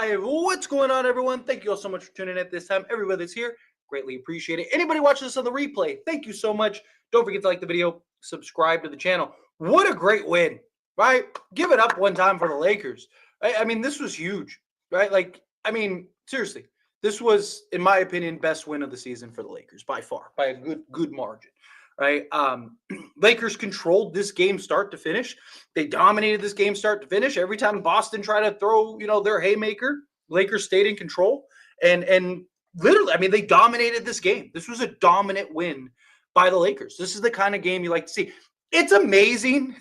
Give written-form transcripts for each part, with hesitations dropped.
Live. What's going on, everyone? Thank you all so much for tuning in at this time. Everybody that's here, greatly appreciate it. Anybody watching this on the replay, thank you so much. Don't forget to like the video, subscribe to the channel. What a great win, right? Give it up one time for the Lakers. Right? I mean, this was huge, right? Seriously, this was, in my opinion, best win of the season for the Lakers by far, by a good margin. Right. Lakers controlled this game start to finish. They dominated this game start to finish. Every time Boston tried to throw, their haymaker, Lakers stayed in control. And literally, I mean, they dominated this game. This was a dominant win by the Lakers. This is the kind of game you like to see. It's amazing,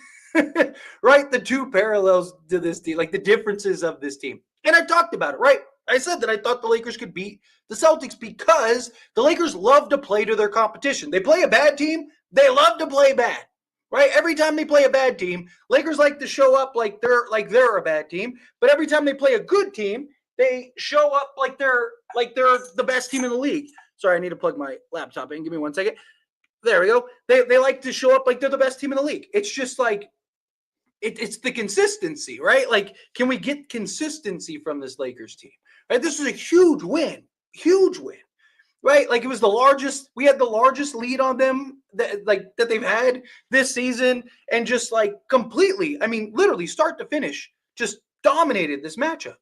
right? The two parallels to this team, like the differences of this team. And I talked about it, right? I said that I thought the Lakers could beat the Celtics because the Lakers love to play to their competition. They play a bad team, they love to play bad, right? Every time they play a bad team, Lakers like to show up like they're a bad team. But every time they play a good team, they show up like they're the best team in the league. Sorry, I need to plug my laptop in. Give me 1 second. There we go. They like to show up like they're the best team in the league. It's just like it's the consistency, right? Like, can we get consistency from this Lakers team? Right? This was a huge win, right? Like, it was the largest. We had the largest lead on them that they've had this season, and just like completely, I mean, literally start to finish, just dominated this matchup,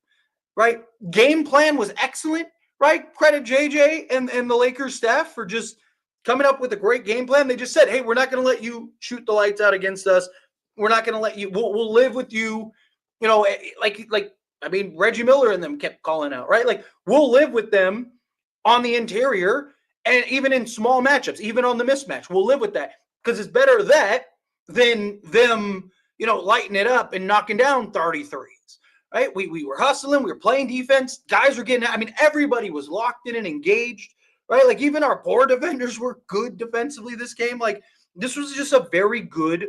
right? Game plan was excellent, right? Credit JJ and the Lakers staff for just coming up with a great game plan. They just said, hey, we're not going to let you shoot the lights out against us. We're not going to let you. We'll live with you. Reggie Miller and them kept calling out, right? Like, we'll live with them on the interior, and even in small matchups, even on the mismatch, we'll live with that because it's better that than them, lighting it up and knocking down 33s, right? We were hustling, we were playing defense, guys were getting. I mean, everybody was locked in and engaged, right? Like, even our poor defenders were good defensively this game. Like, this was just a very good,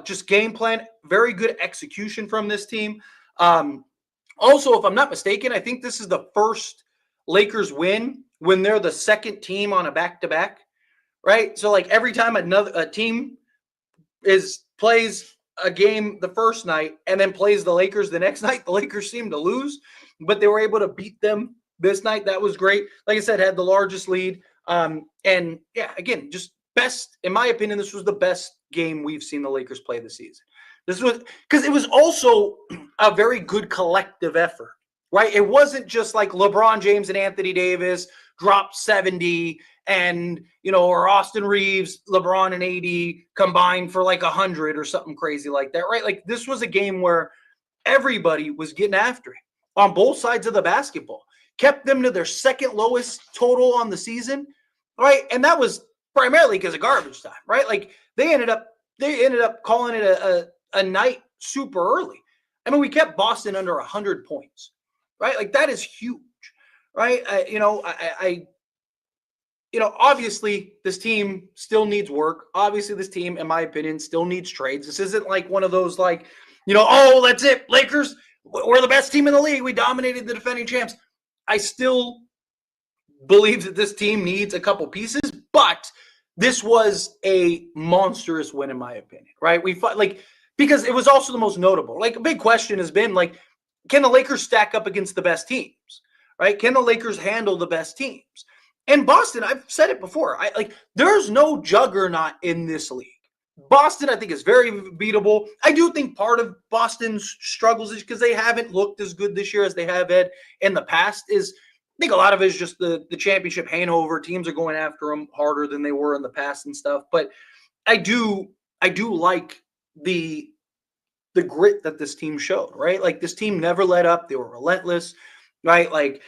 just game plan, very good execution from this team. Also, if I'm not mistaken, I think this is the first Lakers win when they're the second team on a back-to-back, right? So, like, every time a team plays a game the first night and then plays the Lakers the next night, the Lakers seem to lose, but they were able to beat them this night. That was great. Like I said, had the largest lead. And yeah, again, just best, in my opinion, this was the best game we've seen the Lakers play this season. This was because it was also a very good collective effort, right? It wasn't just like LeBron James and Anthony Davis dropped 70 and, or Austin Reeves, LeBron and AD combined for like 100 or something crazy like that, right? Like, this was a game where everybody was getting after it on both sides of the basketball, kept them to their second lowest total on the season, right? And that was primarily because of garbage time, right? Like, they ended up calling it a night super early. I mean, we kept Boston under 100 points, right? Like, that is huge, right? Obviously this team still needs work. Obviously this team, in my opinion, still needs trades. This isn't like one of those like, oh, that's it, Lakers, we're the best team in the league, we dominated the defending champs. I still believe that this team needs a couple pieces, but this was a monstrous win, in my opinion, right? Because it was also the most notable. Like, a big question has been, like, can the Lakers stack up against the best teams, right? Can the Lakers handle the best teams? And Boston, I've said it before, there's no juggernaut in this league. Boston, I think, is very beatable. I do think part of Boston's struggles is because they haven't looked as good this year as they have had in the past. I think a lot of it is just the championship hangover. Teams are going after them harder than they were in the past and stuff. But I do like the grit that this team showed, right? Like, this team never let up. They were relentless, right? Like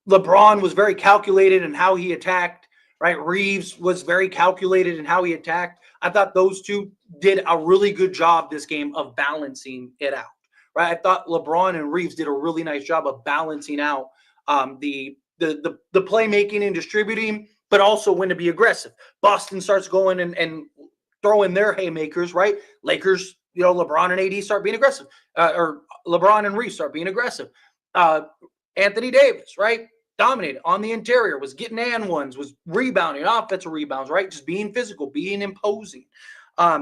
LeBron was very calculated in how he attacked, right? Reeves was very calculated in how he attacked. I thought those two did a really good job this game of balancing it out, right? I thought LeBron and Reeves did a really nice job of balancing out the playmaking and distributing, but also when to be aggressive. Boston starts going and throwing their haymakers, right? Lakers, LeBron and AD start being aggressive, or LeBron and Reeves start being aggressive. Anthony Davis, right? Dominated on the interior, was getting and ones, was rebounding, offensive rebounds, right? Just being physical, being imposing. I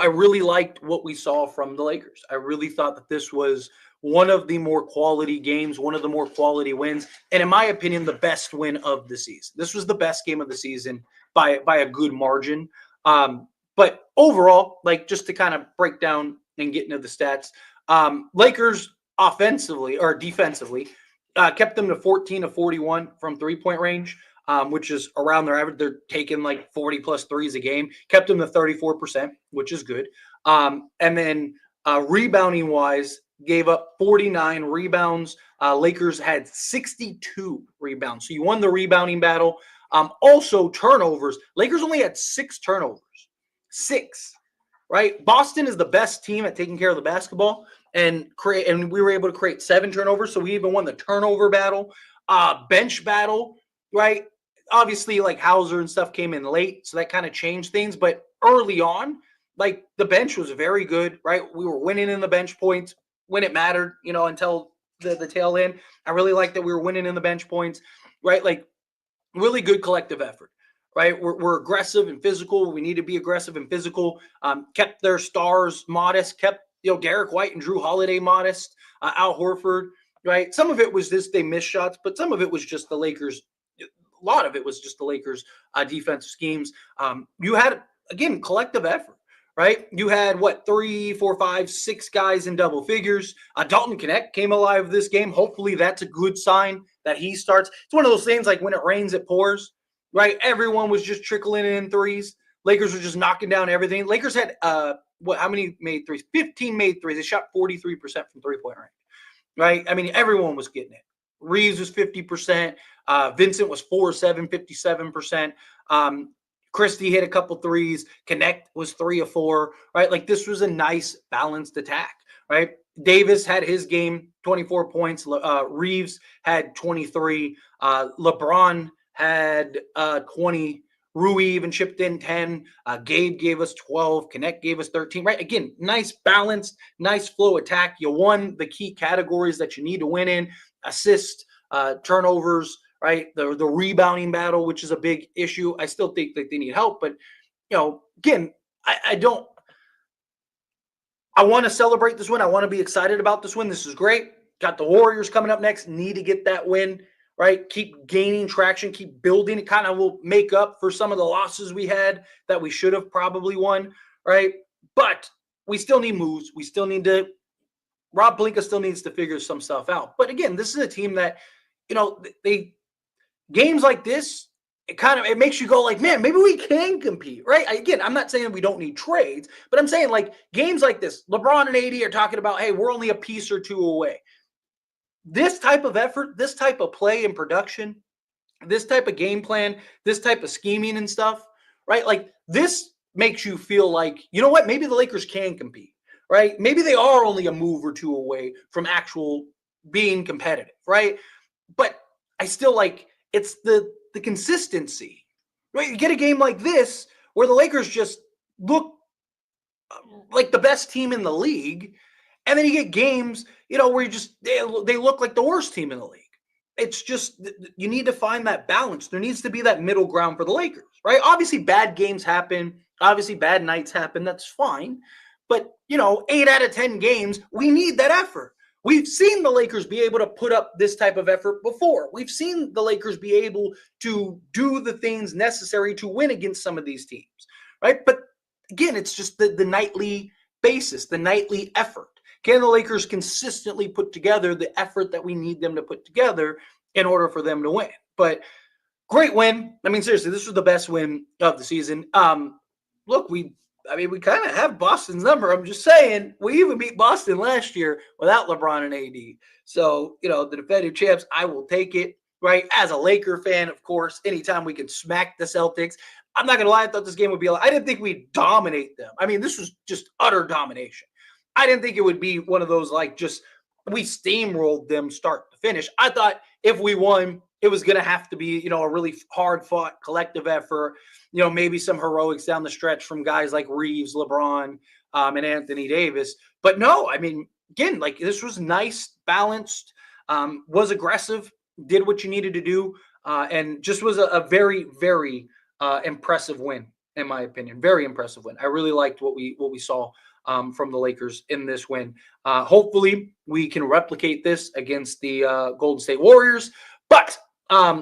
really liked what we saw from the Lakers. I really thought that this was one of the more quality games, one of the more quality wins, and in my opinion, the best win of the season. This was the best game of the season by a good margin. But overall, like just to kind of break down and get into the stats, Lakers offensively or defensively kept them to 14 to 41 from 3-point range, which is around their average. They're taking like 40 plus threes a game. Kept them to 34%, which is good. And then rebounding wise, gave up 49 rebounds. Lakers had 62 rebounds. So you won the rebounding battle. Also, turnovers. Lakers only had 6 turnovers. 6, right? Boston is the best team at taking care of the basketball and we were able to create 7 turnovers. So we even won the turnover battle, bench battle, right? Obviously, like Hauser and stuff came in late, so that kind of changed things. But early on, like the bench was very good, right? We were winning in the bench points when it mattered, until the tail end. I really like that we were winning in the bench points, right? Like really good collective effort, right? We're aggressive and physical. We need to be aggressive and physical. Kept their stars modest, kept, Derek White and Drew Holiday modest, Al Horford, right? Some of it was just they missed shots, but some of it was just the Lakers. A lot of it was just the Lakers' defensive schemes. You had, again, collective effort. Right? You had 3, 4, 5, 6 guys in double figures. Dalton Knecht came alive this game. Hopefully that's a good sign that he starts. It's one of those things like when it rains, it pours, right? Everyone was just trickling in threes. Lakers were just knocking down everything. Lakers had, how many made threes? 15 made threes. They shot 43% from 3-point range, right? I mean, everyone was getting it. Reeves was 50%. Vincent was 4-7, 57%. Christie hit a couple threes. Knecht was 3 of 4, right? Like this was a nice balanced attack, right? Davis had his game, 24 points. Reeves had 23. LeBron had 20. Rui even chipped in 10. Gabe gave us 12. Knecht gave us 13, right? Again, nice balanced, nice flow attack. You won the key categories that you need to win in: assist, turnovers, right? The rebounding battle, which is a big issue. I still think that they need help, but again, I want to celebrate this win. I want to be excited about this win. This is great. Got the Warriors coming up next. Need to get that win, right? Keep gaining traction, keep building. It kind of will make up for some of the losses we had that we should have probably won, right? But we still need moves. We still need to. Rob Pelinka still needs to figure some stuff out. But again, this is a team that, they games like this, it makes you go like, man, maybe we can compete, right? Again, I'm not saying we don't need trades, but I'm saying like games like this, LeBron and AD are talking about, hey, we're only a piece or 2 away. This type of effort, this type of play and production, this type of game plan, this type of scheming and stuff, right? Like this makes you feel like, you know what, maybe the Lakers can compete, right? Maybe they are only a move or 2 away from actual being competitive, right? But I still like, it's the consistency, right? You get a game like this where the Lakers just look like the best team in the league, and then you get games, where they look like the worst team in the league. It's just you need to find that balance. There needs to be that middle ground for the Lakers, right? Obviously, bad games happen. Obviously, bad nights happen. That's fine. But 8 out of 10 games, we need that effort. We've seen the Lakers be able to put up this type of effort before. We've seen the Lakers be able to do the things necessary to win against some of these teams, right? But again, it's just the nightly basis, the nightly effort. Can the Lakers consistently put together the effort that we need them to put together in order for them to win? But great win. I mean, seriously, this was the best win of the season. Look, we kind of have Boston's number. I'm just saying, we even beat Boston last year without LeBron and AD. So, the defending champs, I will take it, right? As a Laker fan, of course, anytime we can smack the Celtics. I'm not going to lie, I thought this game would be I didn't think we'd dominate them. I mean, this was just utter domination. I didn't think it would be one of those, just we steamrolled them start to finish. I thought if we won, it was going to have to be, a really hard-fought collective effort, maybe some heroics down the stretch from guys like Reeves, LeBron, and Anthony Davis. But no, I mean, again, this was nice, balanced, was aggressive, did what you needed to do, and just was a very, very impressive win, in my opinion. Very impressive win. I really liked what we saw from the Lakers in this win. Hopefully, we can replicate this against the Golden State Warriors. But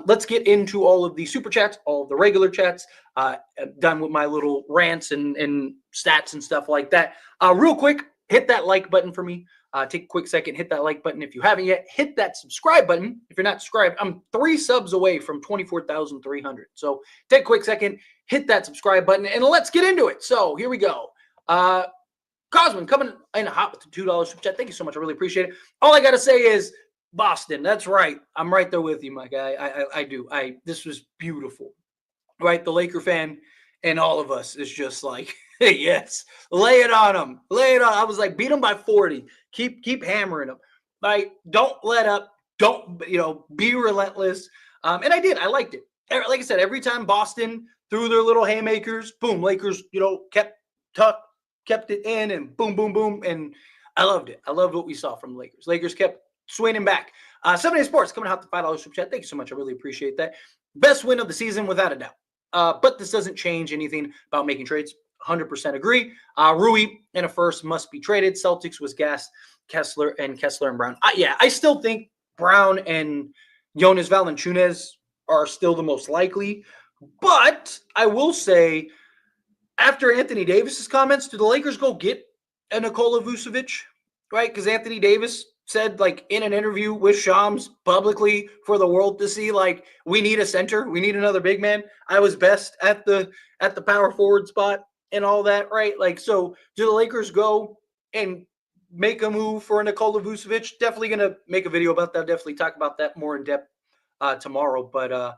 let's get into all of the super chats, all of the regular chats. Done with my little rants and stats and stuff like that. Real quick, hit that like button for me. Take a quick second, hit that like button if you haven't yet. Hit that subscribe button if you're not subscribed. I'm 3 subs away from 24,300. So take a quick second, hit that subscribe button, and let's get into it. So here we go. Cosman coming in hot with the $2 super chat. Thank you so much. I really appreciate it. All I got to say is Boston. That's right. I'm right there with you, my guy. I do. This was beautiful. Right? The Laker fan and all of us is just like, yes, lay it on them. Lay it on. I was like, beat them by 40. Keep hammering them. Like, don't let up. Don't, be relentless. And I did. I liked it. Like I said, every time Boston threw their little haymakers, boom, Lakers, kept it in and boom, boom, boom. And I loved it. I loved what we saw from the Lakers. Lakers kept swinging back. 7 Day Sports coming out the $5 super chat. Thank you so much. I really appreciate that. Best win of the season, without a doubt. But this doesn't change anything about making trades. 100% agree. Rui in a first must be traded. Celtics was gassed. Kessler and Brown. I still think Brown and Jonas Valanciunas are still the most likely. But I will say, after Anthony Davis's comments, do the Lakers go get a Nikola Vucevic? Right? Because Anthony Davis said, like, in an interview with Shams publicly for the world to see, like, we need a center. We need another big man. I was best at the power forward spot and all that, right? Like, so do the Lakers go and make a move for Nikola Vucevic? Definitely going to make a video about that. Definitely talk about that more in depth tomorrow. But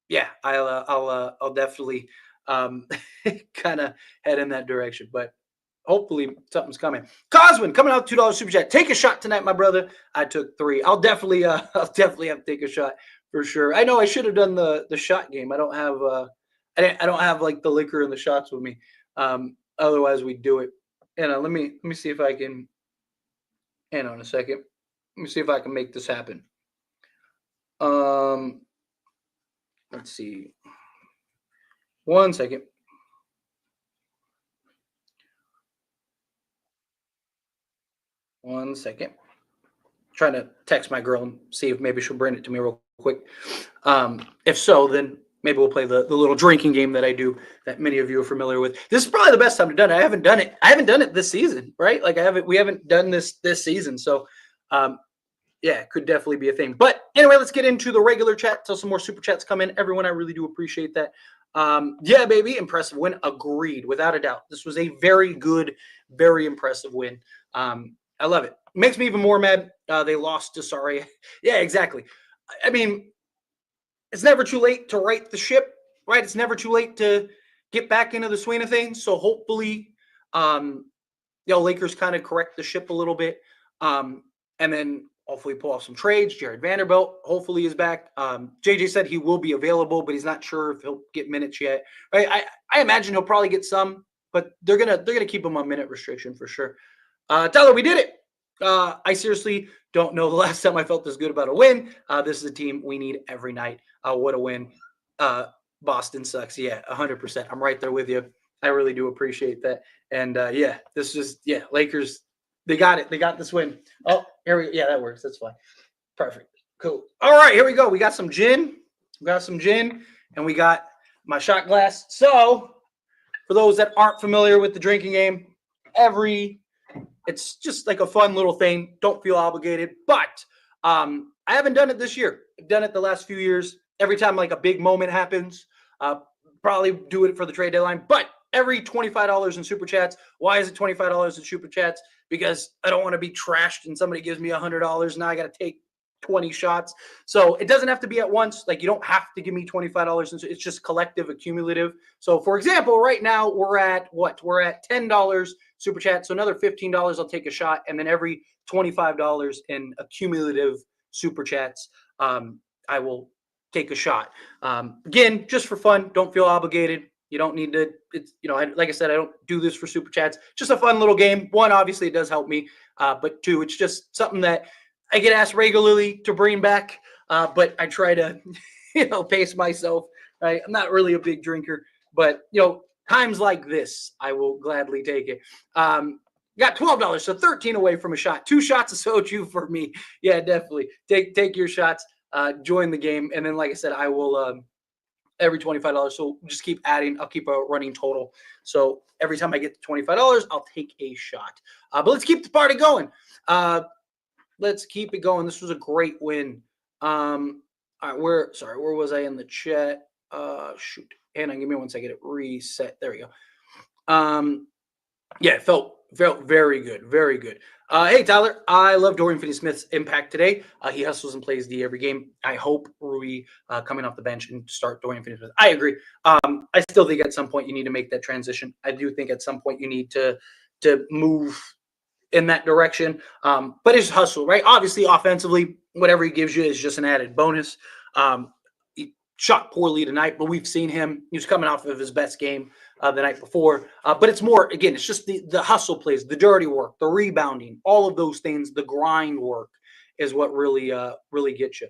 yeah, I'll definitely kind of head in that direction. But hopefully something's coming. Cosman coming out $2 super chat. Take a shot tonight, my brother. I took 3. I'll definitely have to take a shot for sure. I know I should have done the shot game. I don't have I don't have like the liquor and the shots with me. Otherwise we'd do it. And let me see if I can. Hang on a second. Let me see if I can make this happen. Let's see. 1 second. One second. Trying to text my girl and see if maybe she'll bring it to me real quick. If so, then maybe we'll play the little drinking game that I do that many of you are familiar with. This is probably the best time to do it. I haven't done it. I haven't done it this season, right? Like we haven't done this season. So yeah, it could definitely be a thing. But anyway, let's get into the regular chat till some more super chats come in. Everyone, I really do appreciate that. Yeah, baby, impressive win. Agreed, without a doubt. This was a very good, very impressive win. I love it. Makes me even more mad. They lost to Sorry. Yeah, exactly. I mean, it's never too late to right the ship, right? It's never too late to get back into the swing of things. So hopefully, Lakers kind of correct the ship a little bit. And then hopefully pull off some trades. Jared Vanderbilt hopefully is back. JJ said he will be available, but he's not sure if he'll get minutes yet. Right? I imagine he'll probably get some, but they're gonna keep him on minute restriction for sure. Tyler, we did it. I seriously don't know the last time I felt this good about a win. This is a team we need every night. What a win. Boston sucks. Yeah, 100%. I'm right there with you. I really do appreciate that. And Lakers, they got it. They got this win. Oh, here we go. Yeah, that works. That's fine. Perfect. Cool. All right, here we go. We got some gin. And we got my shot glass. So for those that aren't familiar with the drinking game, it's just like a fun little thing. Don't feel obligated. But I haven't done it this year. I've done it the last few years. Every time like a big moment happens, probably do it for the trade deadline. But every $25 in super chats. Why is it $25 in super chats? Because I don't want to be trashed and somebody gives me $100. Now I got to take 20 shots. So it doesn't have to be at once. Like, you don't have to give me $25. And it's just collective, accumulative. So for example, right now we're at what? We're at $10 super chat. So another $15, I'll take a shot. And then every $25 in accumulative super chats, I will take a shot. Again, just for fun. Don't feel obligated. You don't need to, like I said, I don't do this for super chats. Just a fun little game. One, obviously it does help me. But two, it's just something that I get asked regularly to bring back. But I try to, pace myself, right? I'm not really a big drinker, but times like this, I will gladly take it. Got $12, so 13 away from a shot. 2 shots of soju for me. Yeah, definitely. Take your shots. Join the game, and then like I said, I will every $25. So just keep adding. I'll keep a running total. So every time I get to $25, I'll take a shot. But let's keep the party going. Let's keep it going. This was a great win. All right, where was I in the chat? Shoot. Hang on, give me one second. It reset. There we go. Yeah, it felt very good. Very good. Hey, Tyler, I love Dorian Finney-Smith's impact today. He hustles and plays D every game. I hope Rui coming off the bench and start Dorian Finney-Smith. I agree. I still think at some point you need to make that transition. I do think at some point you need to move in that direction. But it's hustle, right? Obviously, offensively, whatever he gives you is just an added bonus. He shot poorly tonight, but we've seen him. He was coming off of his best game the night before. But it's more, again, it's just the hustle plays, the dirty work, the rebounding, all of those things, the grind work is what really gets you.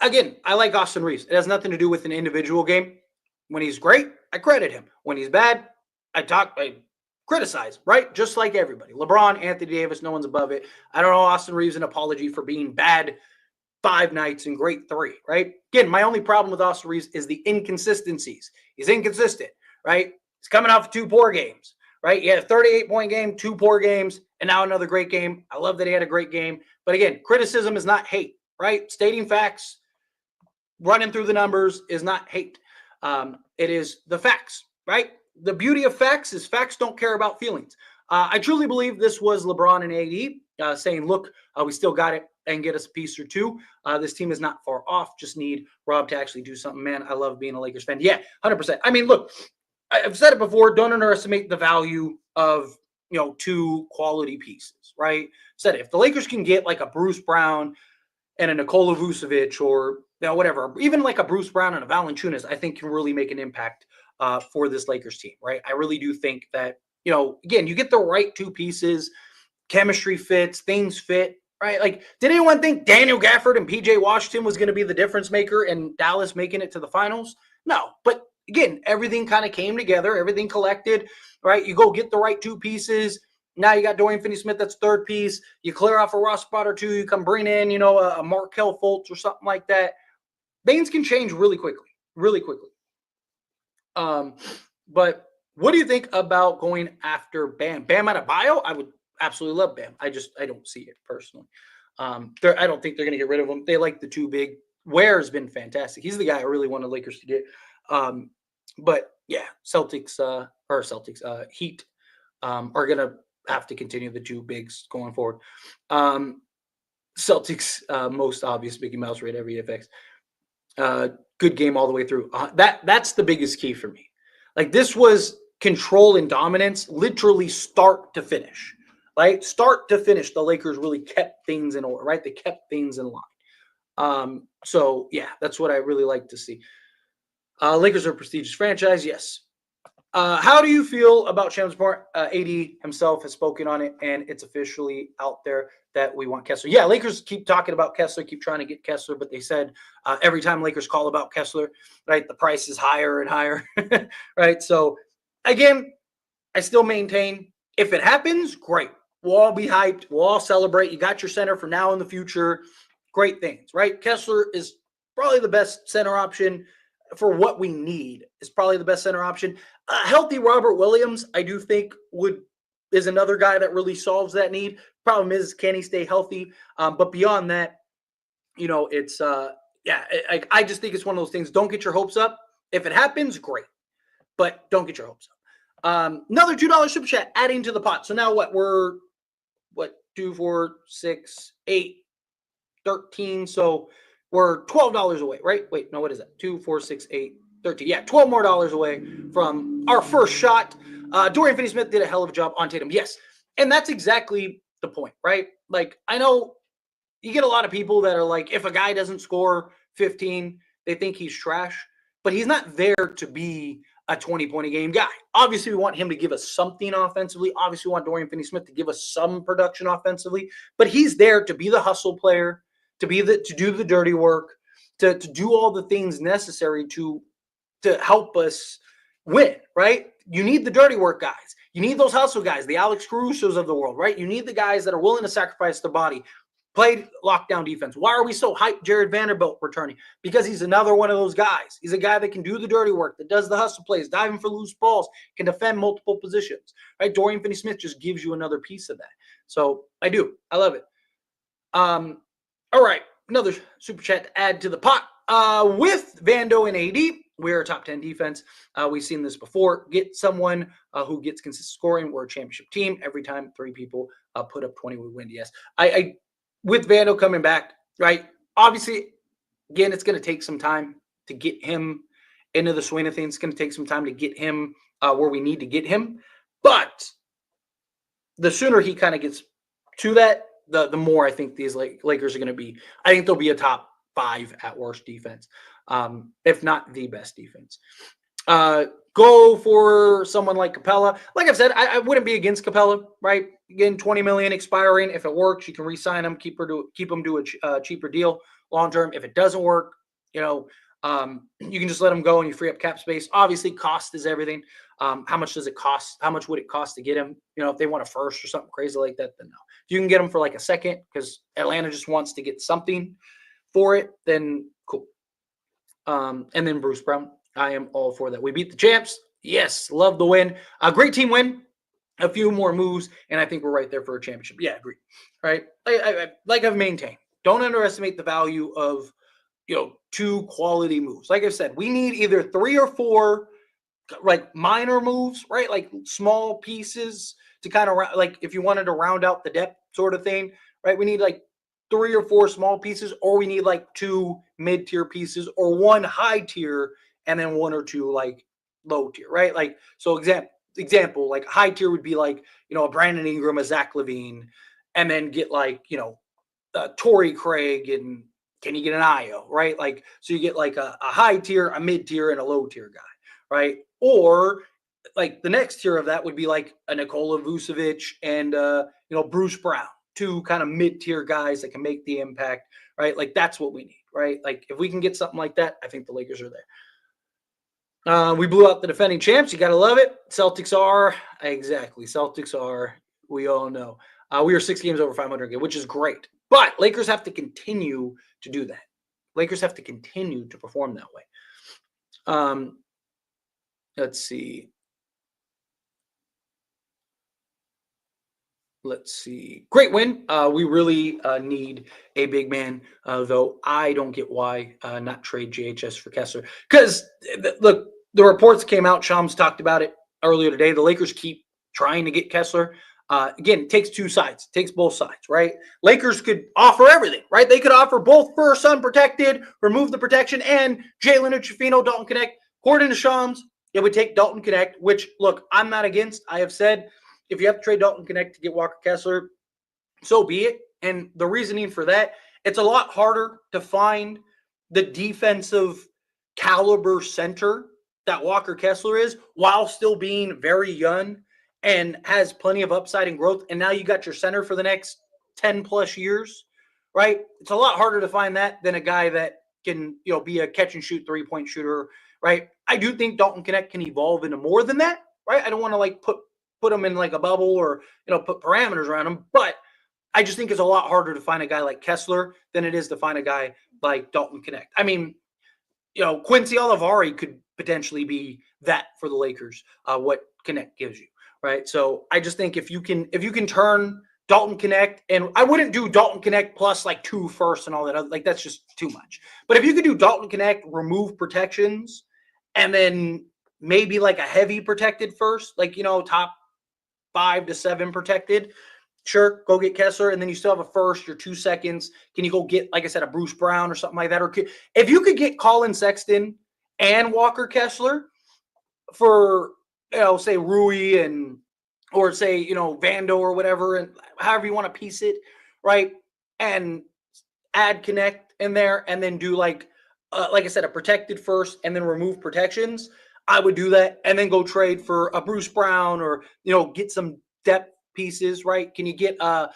Again, I like Austin Reeves. It has nothing to do with an individual game. When he's great, I credit him. When he's bad, I criticize, right? Just like everybody. LeBron, Anthony Davis, no one's above it. I don't know Austin Reeves an apology for being bad 5 nights and great 3, right? Again, my only problem with Austin Reeves is the inconsistencies. He's inconsistent, right? He's coming off 2 poor games, right? He had a 38-point game, 2 poor games, and now another great game. I love that he had a great game. But again, criticism is not hate, right? Stating facts, running through the numbers is not hate. It is the facts, right? The beauty of facts is facts don't care about feelings. I truly believe this was LeBron and AD saying, look, we still got it and get us a piece or 2. This team is not far off. Just need Rob to actually do something. Man, I love being a Lakers fan. Yeah, 100%. I mean, look, I've said it before. Don't underestimate the value of, 2 quality pieces, right? Said it. If the Lakers can get like a Bruce Brown and a Nikola Vucevic or whatever, even like a Bruce Brown and a Valanciunas, I think can really make an impact for this Lakers team, right? I really do think that, again, you get the right 2 pieces, chemistry fits, things fit, right? Like, did anyone think Daniel Gafford and PJ Washington was going to be the difference maker and Dallas making it to the finals? No, but again, everything kind of came together, everything collected, right? You go get the right 2 pieces. Now you got Dorian Finney-Smith, that's 3rd piece. You clear off a Ross spot or 2. You come bring in, a Markelle Fultz or something like that. Things can change really quickly, really quickly. But what do you think about going after Bam? Bam Adebayo? I would absolutely love Bam. I don't see it personally. I don't think they're going to get rid of him. They like the 2 big. Ware has been fantastic. He's the guy I really wanted Lakers to get. But yeah, Heat are going to have to continue the 2 bigs going forward. Celtics, most obvious Mickey Mouse rate every FX. Good game all the way through. That's the biggest key for me. Like, this was control and dominance, literally start to finish. Right? Start to finish, the Lakers really kept things in order, right? They kept things in line. So, yeah, that's what I really like to see. Lakers are a prestigious franchise, yes. How do you feel about Shams Moore? AD himself has spoken on it, and it's officially out there that we want Kessler. Yeah, Lakers keep talking about Kessler, keep trying to get Kessler, but they said every time Lakers call about Kessler, right, the price is higher and higher, right? So, again, I still maintain if it happens, great. We'll all be hyped. We'll all celebrate. You got your center for now and the future. Great things, right? Kessler is probably the best center option for what we need. Is probably the best center option. Healthy Robert Williams, I do think is another guy that really solves that need. Problem is, can he stay healthy? But beyond that, it's I just think it's one of those things. Don't get your hopes up. If it happens, great, but don't get your hopes up. Another $2 super chat adding to the pot. So now we're 2, 4, 6, 8, 13. So we're $12 away, right? Wait, no, what is that? 2, 4, 6, 8, 13. Yeah, $12 more away from our first shot. Dorian Finney-Smith did a hell of a job on Tatum. Yes. And that's exactly the point, right? Like, I know you get a lot of people that are like, if a guy doesn't score 15, they think he's trash, but he's not there to be a 20-point-a-game guy. Obviously, we want him to give us something offensively. Obviously, we want Dorian Finney-Smith to give us some production offensively, but he's there to be the hustle player, to do the dirty work, to do all the things necessary to help us win, right? You need the dirty work guys. You need those hustle guys, the Alex Carusos of the world, right? You need the guys that are willing to sacrifice their body, play lockdown defense. Why are we so hyped Jared Vanderbilt returning? Because he's another one of those guys. He's a guy that can do the dirty work, that does the hustle plays, diving for loose balls, can defend multiple positions, right? Dorian Finney-Smith just gives you another piece of that. So I love it. All right, another super chat to add to the pot. With Vando and AD, we're a top 10 defense. We've seen this before. Get someone who gets consistent scoring. We're a championship team. Every time 3 people put up 20, we win. Yes. I with Vando coming back, right? Obviously, again, it's going to take some time to get him into the swing of things. It's going to take some time to get him where we need to get him. But the sooner he kind of gets to that, the more I think these Lakers are going to be. I think they'll be a top 5 at worst defense, if not the best defense. Go for someone like Capella. Like I've said, I wouldn't be against Capella, right? Again, $20 million expiring. If it works, you can re-sign him, keep him to a cheaper deal long term. If it doesn't work, you can just let him go and you free up cap space. Obviously, cost is everything. How much does it cost? How much would it cost to get him? If they want a first or something crazy like that, then no. If you can get him for like a second because Atlanta just wants to get something for it, then cool. And then Bruce Brown. I am all for that. We beat the champs. Yes, love the win. A great team win. A few more moves, and I think we're right there for a championship. Yeah, agree. Right? Like I've maintained, don't underestimate the value of 2 quality moves. Like I've said, we need either 3 or 4 like minor moves, right? Like small pieces to kind of like if you wanted to round out the depth sort of thing, right? We need like 3 or 4 small pieces, or we need like 2 mid-tier pieces, or 1 high tier, and then 1 or 2 like low tier, right? Like, so example, like high tier would be like, a Brandon Ingram, a Zach LaVine, and then get like, Torrey Craig, and can you get an Io, right? Like, so you get like a high tier, a mid tier, and a low tier guy, right? Or like the next tier of that would be like a Nikola Vucevic and, Bruce Brown, 2 kind of mid-tier guys that can make the impact, right? Like that's what we need, right? Like if we can get something like that, I think the Lakers are there. We blew out the defending champs. You got to love it. Celtics are. Exactly. Celtics are. We all know. We are 6 games over 500, which is great. But Lakers have to continue to do that. Lakers have to continue to perform that way. Let's see. Great win. We really need a big man, though I don't get why not trade JHS for Kessler. Because, look, the reports came out. Shams talked about it earlier today. The Lakers keep trying to get Kessler. Again, it takes 2 sides. It takes both sides, right? Lakers could offer everything, right? They could offer both first unprotected, remove the protection, and Jalen Uchifino, Dalton Connect. According to Shams, it would take Dalton Connect, which, look, I'm not against. I have said, if you have to trade Dalton Connect to get Walker Kessler, so be it. And the reasoning for that, it's a lot harder to find the defensive caliber center that Walker Kessler is while still being very young and has plenty of upside and growth. And now you got your center for the next 10 plus years, right? It's a lot harder to find that than a guy that can, be a catch and shoot 3-point shooter, right? I do think Dalton Connect can evolve into more than that, right? I don't want to like put them in like a bubble or, put parameters around them. But I just think it's a lot harder to find a guy like Kessler than it is to find a guy like Dalton Connect. I mean, Quincy Olivari could potentially be that for the Lakers, what Connect gives you, right? So I just think if you can turn Dalton Connect, and I wouldn't do Dalton Connect plus like 2 firsts and all that other, like that's just too much. But if you could do Dalton Connect, remove protections, and then maybe like a heavy protected first, like, top 5 to 7 protected, sure, go get Kessler, and then you still have a first, your 2 seconds. Can you go get, like I said, a Bruce Brown or something like that? Or if you could get Colin Sexton and Walker Kessler for, say Rui or say, Vando or whatever, and however you want to piece it, right? And add Connect in there, and then do like I said, a protected first, and then remove protections. I would do that, and then go trade for a Bruce Brown, or get some depth pieces, right? Can you get a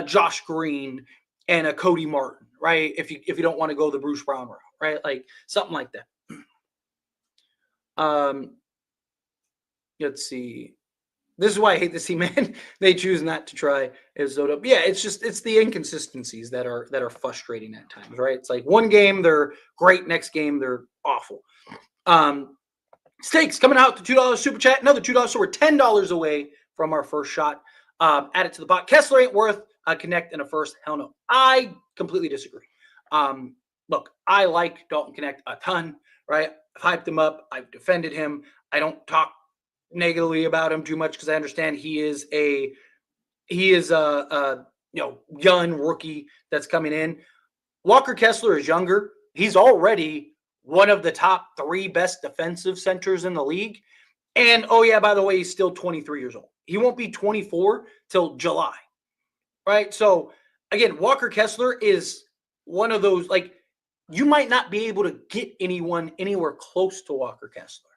Josh Green and a Cody Martin, right? If you don't want to go the Bruce Brown route, right? Like something like that. Let's see. This is why I hate the C man. They choose not to try as Zoto. Yeah, it's the inconsistencies that are frustrating at times, right? It's like one game they're great, next game they're awful. Steaks coming out, the $2 super chat, another $2, so we're $10 away from our first shot. Add it to the pot. Kessler ain't worth a connect in a first. Hell no. I completely disagree. Look, I like Dalton Connect a ton, right? I've hyped him up. I've defended him. I don't talk negatively about him too much because I understand he is a young rookie that's coming in. Walker Kessler is younger. He's already one of the top 3 best defensive centers in the league. And oh yeah, by the way, he's still 23 years old. He won't be 24 till July. Right? So again, Walker Kessler is one of those, like, you might not be able to get anyone anywhere close to Walker Kessler.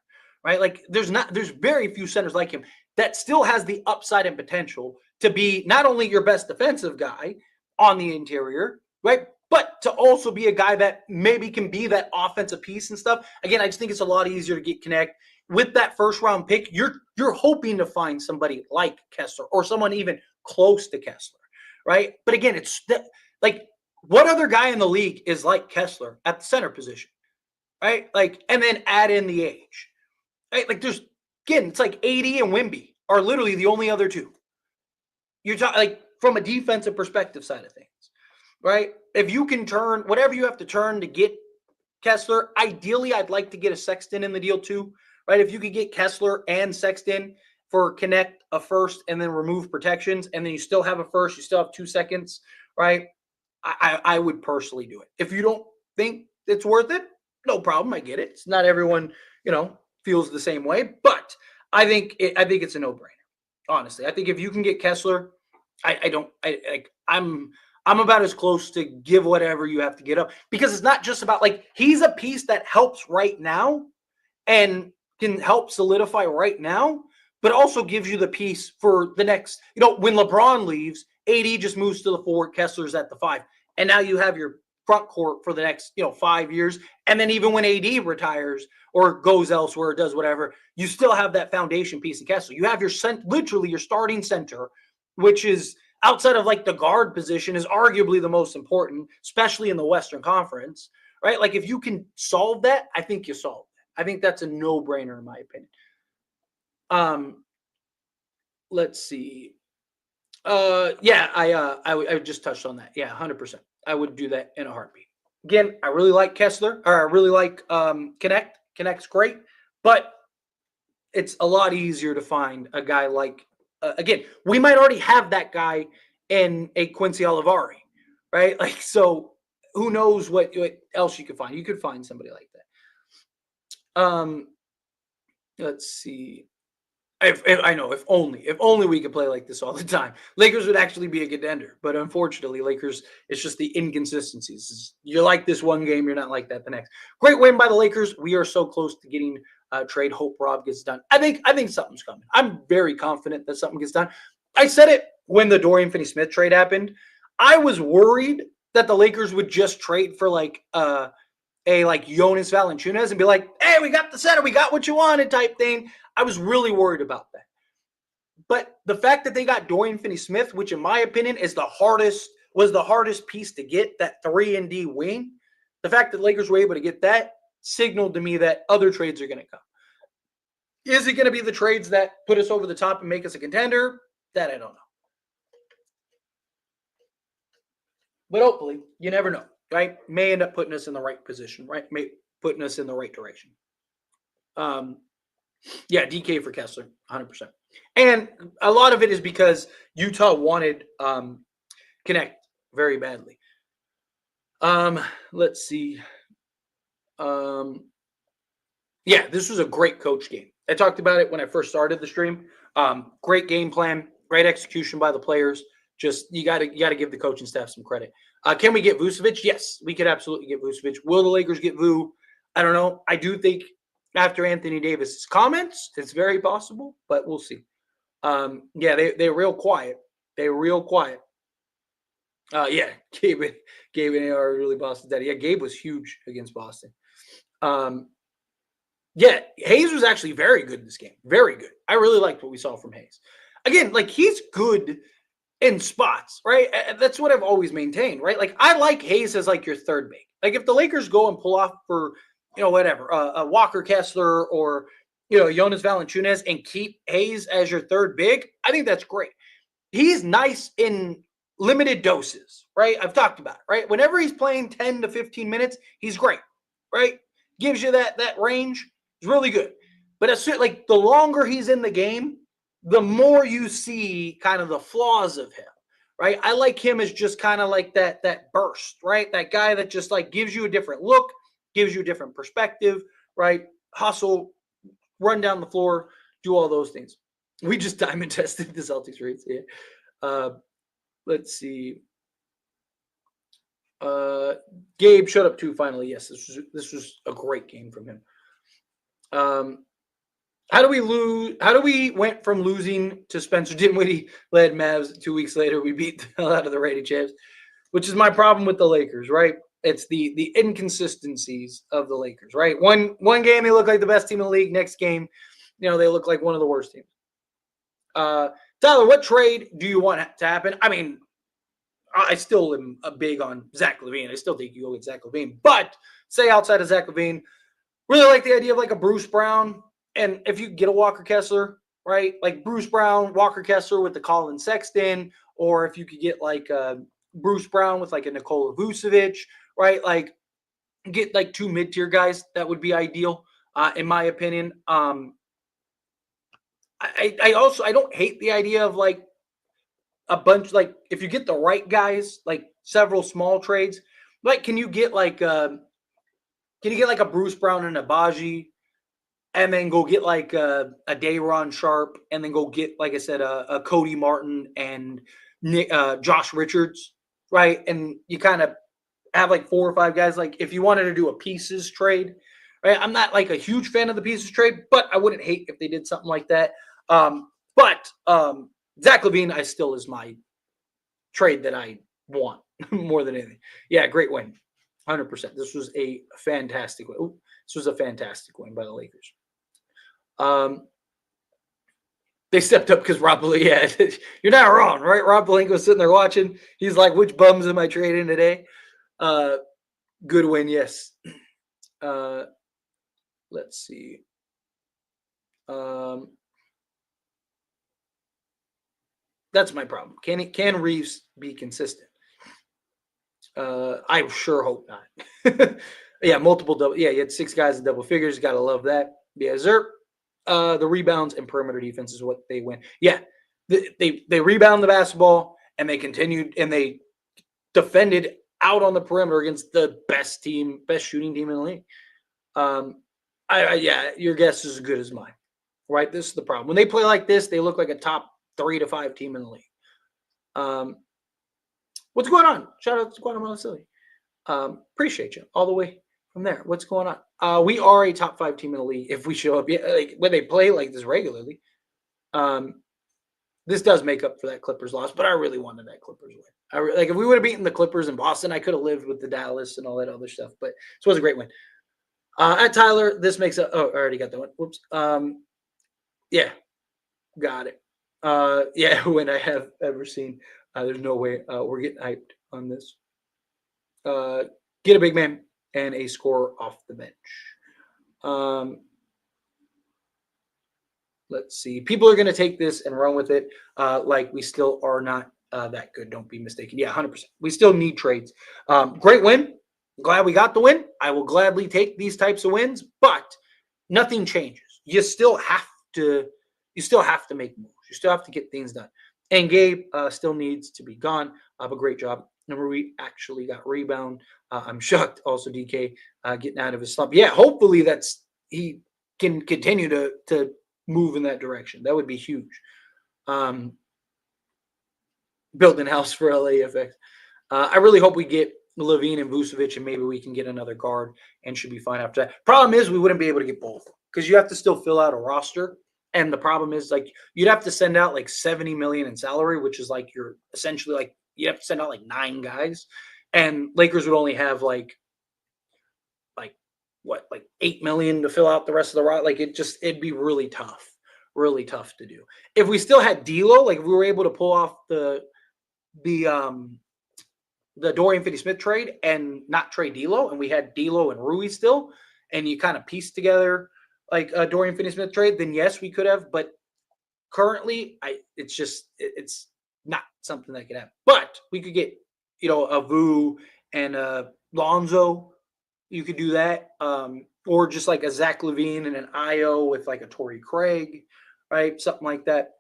Right? Like there's very few centers like him that still has the upside and potential to be not only your best defensive guy on the interior, right? But to also be a guy that maybe can be that offensive piece and stuff. Again, I just think it's a lot easier to get connect with that first round pick. You're hoping to find somebody like Kessler or someone even close to Kessler, right? But again, it's like, what other guy in the league is like Kessler at the center position, right? Like, and then add in the age, right? Like, there's, again, it's like AD and Wemby are literally the only other two. You're talking like from a defensive perspective side of things, right? If you can turn whatever you have to turn to get Kessler, ideally, I'd like to get a Sexton in the deal too, right? If you could get Kessler and Sexton for connect a first and then remove protections, and then you still have a first, you still have 2 seconds, right? I would personally do it. If you don't think it's worth it, no problem. I get it. It's not everyone, feels the same way, but I think it's a no-brainer. Honestly, I think if you can get Kessler, I'm about as close to give whatever you have to get up, because it's not just about, like, he's a piece that helps right now and can help solidify right now, but also gives you the piece for the next, when LeBron leaves, AD just moves to the 4, Kessler's at the 5. And now you have your front court for the next, 5 years. And then even when AD retires or goes elsewhere, does whatever, you still have that foundation piece of Kessler. You have literally your starting center, which is outside of like the guard position, is arguably the most important, especially in the Western Conference, right? Like, if you can solve that, I think you solve that. I think that's a no-brainer in my opinion. Let's see. I just touched on that. Yeah, 100%. I would do that in a heartbeat. Again, I really like Kessler, or I really like Connect. Connect's great, but it's a lot easier to find a guy like, again, we might already have that guy in a Quincy Olivari, right? Like, so who knows what else you could find? You could find somebody like that. Let's see. If only we could play like this all the time. Lakers would actually be a contender, but unfortunately, Lakers, it's just the inconsistencies. You're like this one game, you're not like that the next. Great win by the Lakers. We are so close to getting a trade. Hope Rob gets done. I think something's coming. I'm very confident that something gets done. I said it when the Dorian Finney-Smith trade happened. I was worried that the Lakers would just trade for like Jonas Valanciunas and be like, hey, we got the center, we got what you wanted type thing. I was really worried about that. But the fact that they got Dorian Finney-Smith, which in my opinion was the hardest piece to get, that 3-and-D wing, the fact that Lakers were able to get that signaled to me that other trades are going to come. Is it going to be the trades that put us over the top and make us a contender? That I don't know. But hopefully, you never know, right? May end up putting us in the right position, right? May putting us in the right direction. Yeah, DK for Kessler, 100%. And a lot of it is because Utah wanted Connect very badly. Let's see. Yeah, this was a great coach game. I talked about it when I first started the stream. Great game plan, great execution by the players. Just you got to give the coaching staff some credit. Can we get Vucevic? Yes, we could absolutely get Vucevic. Will the Lakers get Vu? I don't know. I do think after Anthony Davis's comments, it's very possible, but we'll see. Yeah, they're real quiet. They're real quiet. Yeah, Gabe and AR really Boston daddy. Yeah, Gabe was huge against Boston. Yeah, Hayes was actually very good in this game. Very good. I really liked what we saw from Hayes. Again, like he's good in spots, right? That's what I've always maintained, right? Like I like Hayes as like your third big. Like if the Lakers go and pull off for, whatever, Walker Kessler or Jonas Valanciunas and keep Hayes as your third big, I think that's great. He's nice in limited doses, right? I've talked about it, right? Whenever he's playing 10 to 15 minutes, he's great, right? Gives you that range. It's really good. But as like the longer he's in the game, the more you see kind of the flaws of him, right? I like him as just kind of like that burst, right? That guy that just like gives you a different look, gives you a different perspective, right? Hustle, run down the floor, do all those things. We just diamond tested the Celtics rates. Yeah. Let's see. Gabe showed up too. Finally, yes, this was a great game from him. How do we lose? How do we went from losing to Spencer Dinwiddie led Mavs 2 weeks later? We beat the hell out of the reigning champs, which is my problem with the Lakers, right? It's the inconsistencies of the Lakers, right? One game they look like the best team in the league. Next game, they look like one of the worst teams. Tyler, what trade do you want to happen? I mean, I still am big on Zach LaVine. I still think you go with Zach LaVine. But say outside of Zach LaVine, really like the idea of like a Bruce Brown. And if you get a Walker Kessler, right? Like Bruce Brown, Walker Kessler with the Colin Sexton, or if you could get like Bruce Brown with like a Nikola Vucevic, right? Like get like two mid-tier guys, that would be ideal, in my opinion. I don't hate the idea of like a bunch, like if you get the right guys, like several small trades, like can you get like a Bruce Brown and a Baji, and then go get like a Day'Ron Sharpe, and then go get, like I said, a Cody Martin and Josh Richards, right? And you kind of have like 4 or 5 guys. Like if you wanted to do a pieces trade, right? I'm not like a huge fan of the pieces trade, but I wouldn't hate if they did something like that. But Zach LaVine, I still is my trade that I want more than anything. Yeah, great win, 100%. This was a fantastic win. This was a fantastic win by the Lakers. They stepped up because Rob Pelinka, yeah, you're not wrong, right? Rob Pelinka was sitting there watching. He's like, which bums am I trading today? Good win, yes. Let's see. That's my problem. Can Reeves be consistent? I sure hope not. Yeah, multiple double. Yeah, you had 6 guys in double figures. Gotta love that. Yeah, Zerp. The rebounds and perimeter defense is what they win. Yeah, they rebound the basketball and they continued and they defended out on the perimeter against the best shooting team in the league. Yeah, your guess is as good as mine. Right, this is the problem. When they play like this, they look like a top 3 to 5 team in the league. What's going on? Shout out to Guatemala Silly. Appreciate you all the way from there. What's going on? We are a top 5 team in the league if we show up. Yeah, like when they play like this regularly. This does make up for that Clippers loss, but I really wanted that Clippers win. Like if we would have beaten the Clippers in Boston, I could have lived with the Dallas and all that other stuff. But this was a great win. At Tyler, this makes up. Oh, I already got that one. Whoops. Yeah, got it. Yeah, when I have ever seen. There's no way we're getting hyped on this. Get a big man and a scorer off the bench. Let's see. People are going to take this and run with it like we still are not that good. Don't be mistaken. Yeah, 100%. We still need trades. Great win. Glad we got the win. I will gladly take these types of wins, but nothing changes. You still have to make moves. You still have to get things done. And Gabe still needs to be gone. But great job. Number we actually got rebound. I'm shocked. Also, DK getting out of his slump. Yeah, hopefully he can continue to move in that direction. That would be huge. Building house for LAFX. I really hope we get LaVine and Vucevic, and maybe we can get another guard and should be fine after that. Problem is we wouldn't be able to get both because you have to still fill out a roster. And the problem is like you'd have to send out like $70 million in salary, which is like you're essentially like you have to send out like 9 guys. And Lakers would only have like what, like 8 million to fill out the rest of the roster. Like it'd be really tough to do. If we still had D'Lo, like if we were able to pull off the Dorian Finney-Smith trade and not trade D'Lo, and we had D'Lo and Rui still, and you kind of piece together like a Dorian Finney-Smith trade, then yes, we could have. But currently, it's not something that could happen. But we could get, a Vu and a Lonzo. You could do that, or just like a Zach LaVine and an Io with like a Torrey Craig, right? Something like that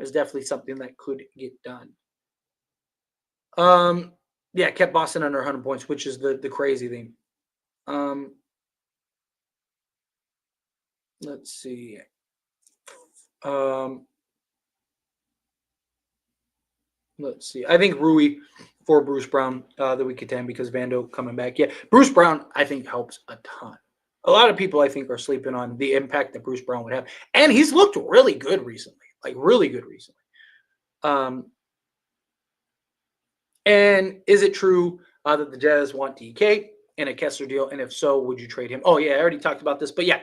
is definitely something that could get done. Yeah, kept Boston under 100 points, which is the crazy thing. Let's see. Let's see. I think Rui for Bruce Brown that we contend because Vando coming back. Yeah, Bruce Brown I think helps a ton. A lot of people I think are sleeping on the impact that Bruce Brown would have, and he's looked really good recently, like really good recently. And is it true that the Jazz want DK in a Kessler deal? And if so, would you trade him? Oh yeah, I already talked about this, but yeah,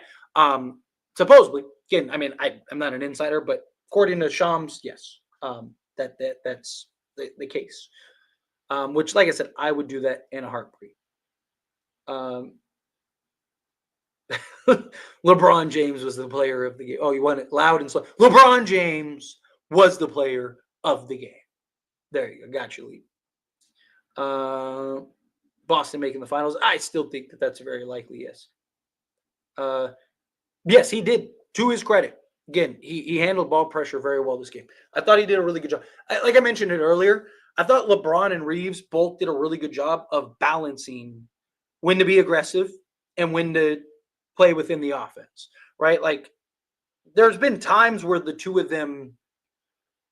supposedly, again, I mean, I'm not an insider, but according to Shams, yes, that's the case. Which, like I said, I would do that in a heartbeat. LeBron James was the player of the game. Oh, you want it loud and slow. LeBron James was the player of the game. There you go. Got you, Lee. Boston making the finals. I still think that's very likely, yes. Yes, he did. To his credit, again, he handled ball pressure very well this game. I thought he did a really good job. Like I mentioned it earlier, I thought LeBron and Reeves both did a really good job of balancing when to be aggressive and when to play within the offense, right? Like there's been times where the two of them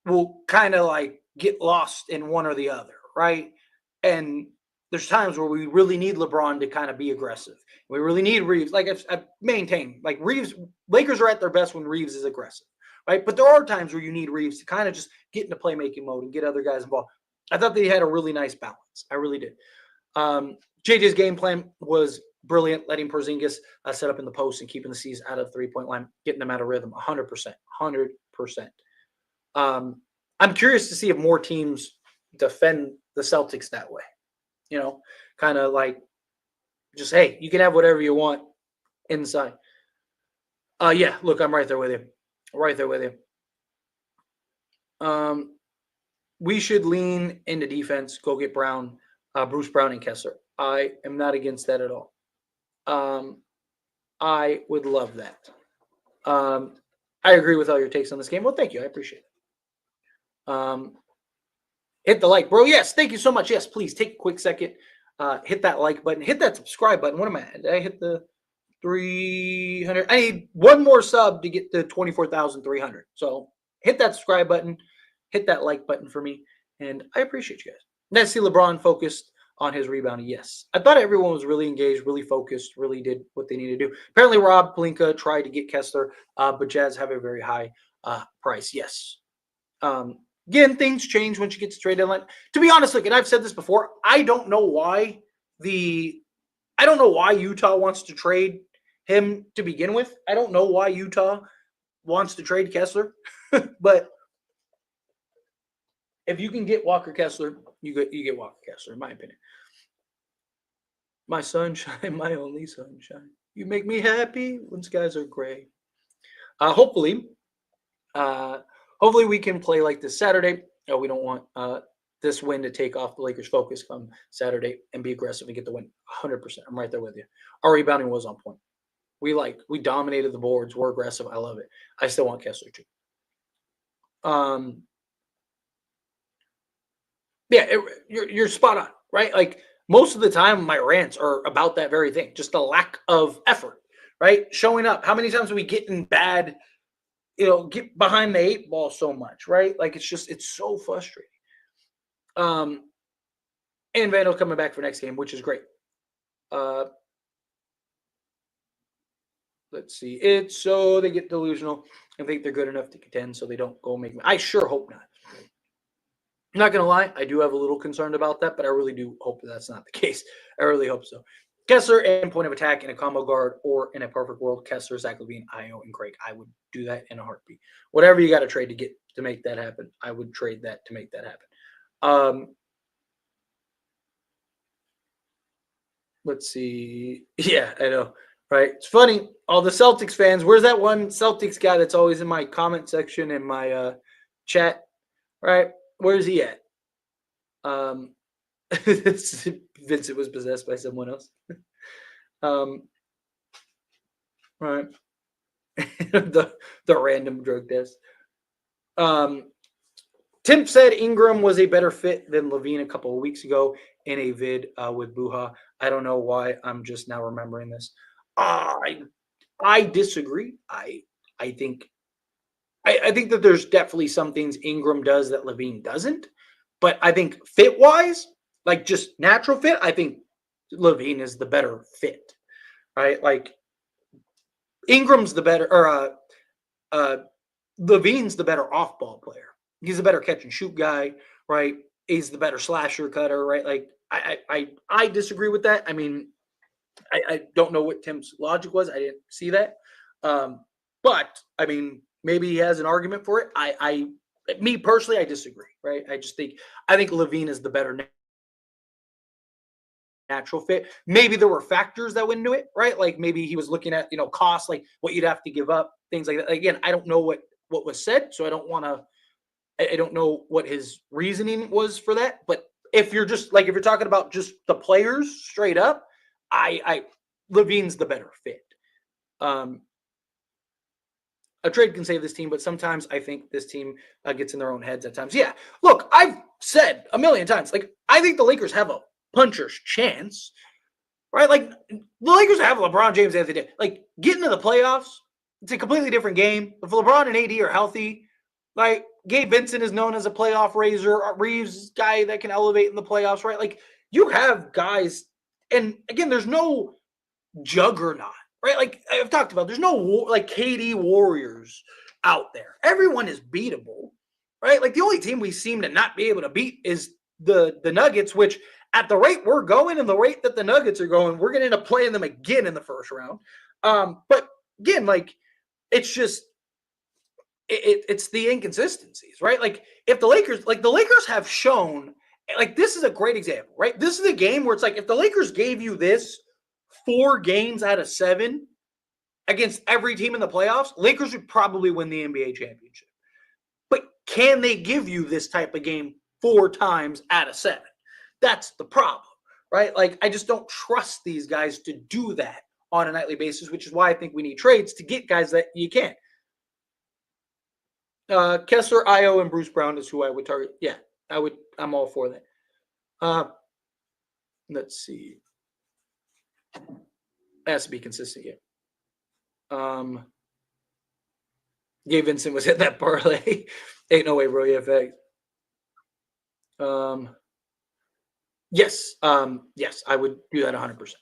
will kind of like get lost in one or the other, right? And there's times where we really need LeBron to kind of be aggressive. We really need Reeves. Like I've maintained, like Reeves, Lakers are at their best when Reeves is aggressive, right? But there are times where you need Reeves to kind of just get into playmaking mode and get other guys involved. I thought they had a really nice balance. I really did. JJ's game plan was brilliant, letting Porzingis set up in the post and keeping the C's out of the three-point line, getting them out of rhythm 100%. 100%. I'm curious to see if more teams defend the Celtics that way. Kind of like just, hey, you can have whatever you want inside. Yeah, look, I'm right there with you. Right there with you. We should lean into defense, go get Brown, Bruce Brown and Kessler. I am not against that at all. I would love that. I agree with all your takes on this game. Well, thank you. I appreciate it. Hit the like, bro. Yes, thank you so much. Yes, please take a quick second. Hit that like button. Hit that subscribe button. What am I at? Did I hit the 300? I need one more sub to get to 24,300. So hit that subscribe button. Hit that like button for me. And I appreciate you guys. Nice to see LeBron focused on his rebounding. Yes. I thought everyone was really engaged, really focused, really did what they needed to do. Apparently, Rob Pelinka tried to get Kessler, but Jazz have a very high price. Yes. Again, things change once you get to trade deadline. To be honest, and I've said this before, I don't know why Utah wants to trade him to begin with. I don't know why Utah wants to trade Kessler, but if you can get Walker Kessler, you get Walker Kessler, in my opinion. My sunshine, my only sunshine. You make me happy when skies are gray. Hopefully we can play like this Saturday. We don't want this win to take off the Lakers' focus come Saturday and be aggressive and get the win 100%. I'm right there with you. Our rebounding was on point. We dominated the boards. We're aggressive. I love it. I still want Kessler too. Yeah, you're spot on, right? Like most of the time, my rants are about that very thing, just the lack of effort, right? Showing up. How many times do we get in bad, get behind the eight ball so much, right? Like it's so frustrating. And Vandal coming back for next game, which is great. Let's see. It's so they get delusional and think they're good enough to contend, so they don't go make me. I sure hope not. I'm not going to lie. I do have a little concerned about that, but I really do hope that's not the case. I really hope so. Kessler and point of attack in a combo guard, or in a perfect world, Kessler, Zach LaVine, Io, and Craig. I would do that in a heartbeat. Whatever you got to trade to make that happen, I would trade that to make that happen. Let's see. Yeah, I know. Right. It's funny. All the Celtics fans. Where's that one Celtics guy that's always in my comment section in my chat? Right. Where's he at? Vincent was possessed by someone else. Right. the random drug test. Tim said Ingram was a better fit than LaVine a couple of weeks ago in a vid with Buha. I don't know why. I'm just now remembering this. I disagree. I think that there's definitely some things Ingram does that LaVine doesn't. But I think fit wise, like just natural fit, I think LaVine is the better fit. Right? Like Ingram's the better, or LaVine's the better off ball player. He's a better catch and shoot guy, right? He's the better slasher cutter, right? Like I disagree with that. I mean, I don't know what Tim's logic was. I didn't see that. But I mean, maybe he has an argument for it. Me personally, I disagree, right? I think LaVine is the better natural fit. Maybe there were factors that went into it, right? Like maybe he was looking at, cost, like what you'd have to give up, things like that. Again, I don't know what was said, so I don't know what his reasoning was for that. But if you're talking about just the players straight up, LaVine's the better fit. A trade can save this team, but sometimes I think this team gets in their own heads at times. Yeah, look, I've said a million times, like I think the Lakers have a puncher's chance, right? Like the Lakers have LeBron James, Anthony Davis. Like getting to the playoffs, it's a completely different game. If LeBron and AD are healthy, like Gabe Vincent is known as a playoff raiser. Reeves guy that can elevate in the playoffs, right? Like you have guys, and again, there's no juggernaut, right? Like I've talked about, there's no like KD Warriors out there. Everyone is beatable, right? Like the only team we seem to not be able to beat is the Nuggets, which at the rate we're going and the rate that the Nuggets are going, we're going to end up playing them again in the first round. But again, like it's just it's the inconsistencies, right? Like if the Lakers have shown, like this is a great example, right? This is a game where it's like if the Lakers gave you this 4 games out of 7 against every team in the playoffs, Lakers would probably win the NBA championship. But can they give you this type of game 4 times out of 7? That's the problem, right? Like I just don't trust these guys to do that on a nightly basis, which is why I think we need trades to get guys that you can't. Kessler, Io, and Bruce Brown is who I would target. Yeah, I'm all for that. Let's see. It has to be consistent. Yeah. Gabe Vincent was at that parlay. Ain't no way, bro. Yeah, facts. Yes. Yes, I would do that 100%.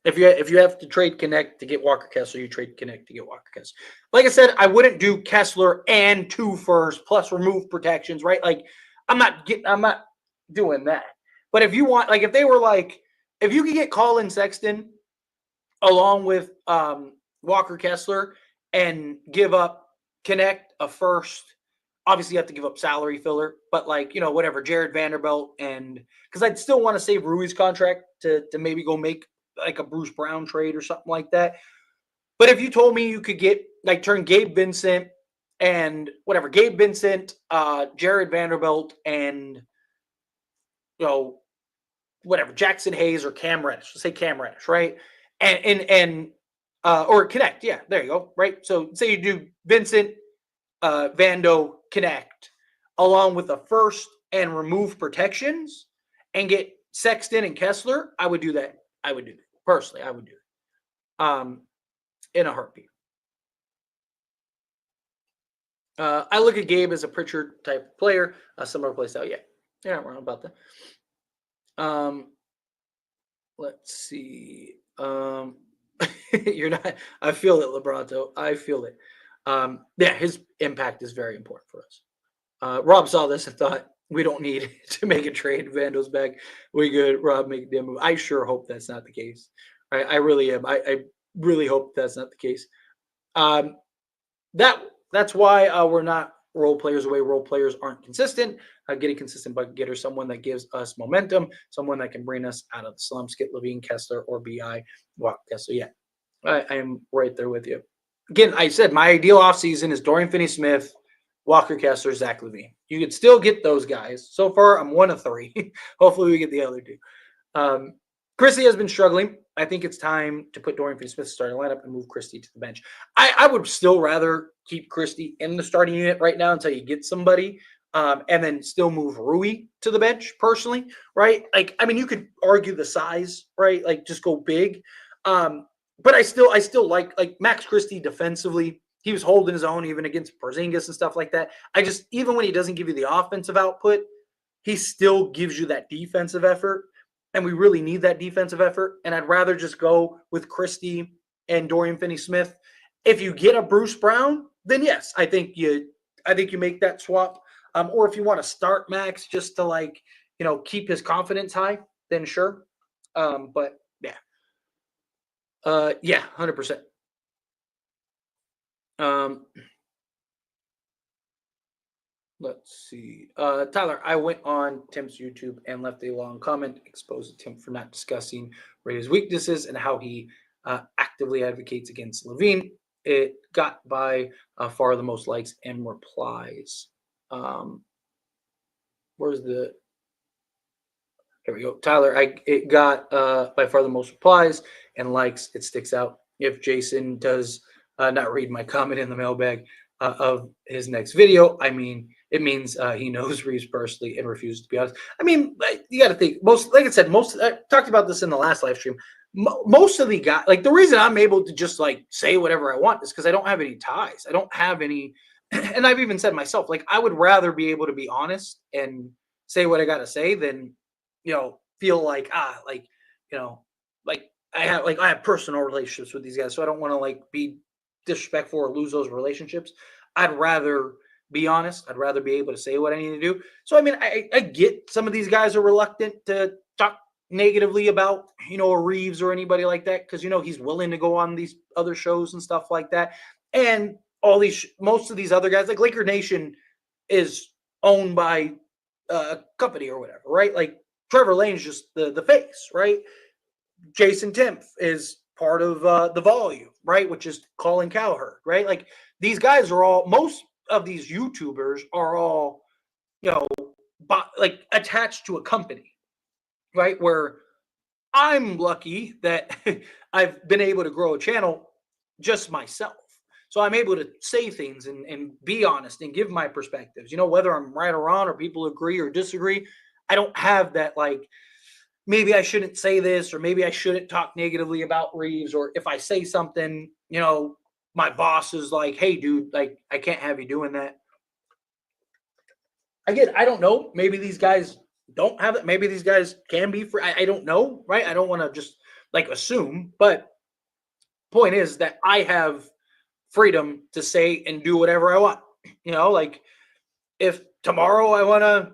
If you have to trade Connect to get Walker Kessler, you trade Connect to get Walker Kessler. Like I said, I wouldn't do Kessler and 2 firsts plus remove protections, right? Like I'm not doing that. But if you want, like if they were like, if you could get Colin Sexton along with Walker Kessler and give up Connect a first, obviously you have to give up salary filler, but like, whatever, Jared Vanderbilt, and because I'd still want to save Rui's contract to maybe go make like a Bruce Brown trade or something like that. But if you told me you could get like turn Gabe Vincent and whatever, Gabe Vincent, Jared Vanderbilt, and whatever, Jackson Hayes or Cam Reddish, let's say Cam Reddish, right? And or Connect, yeah, there you go, right? So say you do Vincent, Vando, Connect, along with the first and remove protections, and get Sexton and Kessler, I would do that. Personally, I would do it. In a heartbeat. I look at Gabe as a Pritchard type player, similar play style. Yeah, you're not wrong about that. Let's see. You're not. I feel it, Lebronto. I feel it. Yeah, his impact is very important for us. Rob saw this and thought we don't need to make a trade. Vando's back. We good. Rob make the move. I sure hope that's not the case. I really am. I really hope that's not the case. Um, that's why we're not role players away. Role players aren't consistent. Getting consistent bucket getter, someone that gives us momentum, someone that can bring us out of the slumps. Get Levine, Kessler, or Bi. Wow, Kessler. Yeah, I am right there with you. Again, I said my ideal offseason is Dorian Finney-Smith, Walker Kessler, Zach LaVine. You could still get those guys. So far, I'm 1 of 3. Hopefully, we get the other 2. Christie has been struggling. I think it's time to put Dorian Finney-Smith starting lineup and move Christie to the bench. I would still rather keep Christie in the starting unit right now until you get somebody, and then still move Rui to the bench personally, right? Like, I mean, you could argue the size, right? Like, just go big. But I still like Max Christie defensively. He was holding his own even against Porzingis and stuff like that. Even when he doesn't give you the offensive output, he still gives you that defensive effort. And we really need that defensive effort. And I'd rather just go with Christie and Dorian Finney-Smith. If you get a Bruce Brown, then yes, I think you make that swap. Or if you want to start Max just to keep his confidence high, then sure. But yeah. 100%. Let's see. Tyler, I went on Tim's YouTube and left a long comment exposing Tim for not discussing Ray's weaknesses and how he actively advocates against Levine. It got by far the most likes and replies. Where's the... Here we go. Tyler, it got by far the most replies and likes. It sticks out. If Jason does not read my comment in the mailbag of his next video, I mean, it means he knows Reeves personally and refuses to be honest. I mean, you got to think. Like I said, I talked about this in the last live stream. Most of the guys, like the reason I'm able to just say whatever I want is because I don't have any ties. I don't have any, and I've even said myself, I would rather be able to be honest and say what I got to say than feel like I have personal relationships with these guys, so I don't want to be disrespectful or lose those relationships. I'd rather be honest. I'd rather be able to say what I need to do. So I mean, I get some of these guys are reluctant to talk negatively about a Reeves or anybody like that because he's willing to go on these other shows and stuff like that. And most of these other guys, like Laker Nation, is owned by a company or whatever, right? Like Trevor Lane's just the face, right? Jason Timpf is part of the Volume, right? Which is Colin Cowherd, right? Like these guys are all, most of these YouTubers are all, attached to a company, right? Where I'm lucky that I've been able to grow a channel just myself. So I'm able to say things and be honest and give my perspectives, whether I'm right or wrong or people agree or disagree. I don't have that maybe I shouldn't say this or maybe I shouldn't talk negatively about Reeves, or if I say something, my boss is like, hey, dude, I can't have you doing that. Again, I don't know. Maybe these guys don't have it. Maybe these guys can be free. I don't know, right? I don't want to just assume, but point is that I have freedom to say and do whatever I want. If tomorrow I want to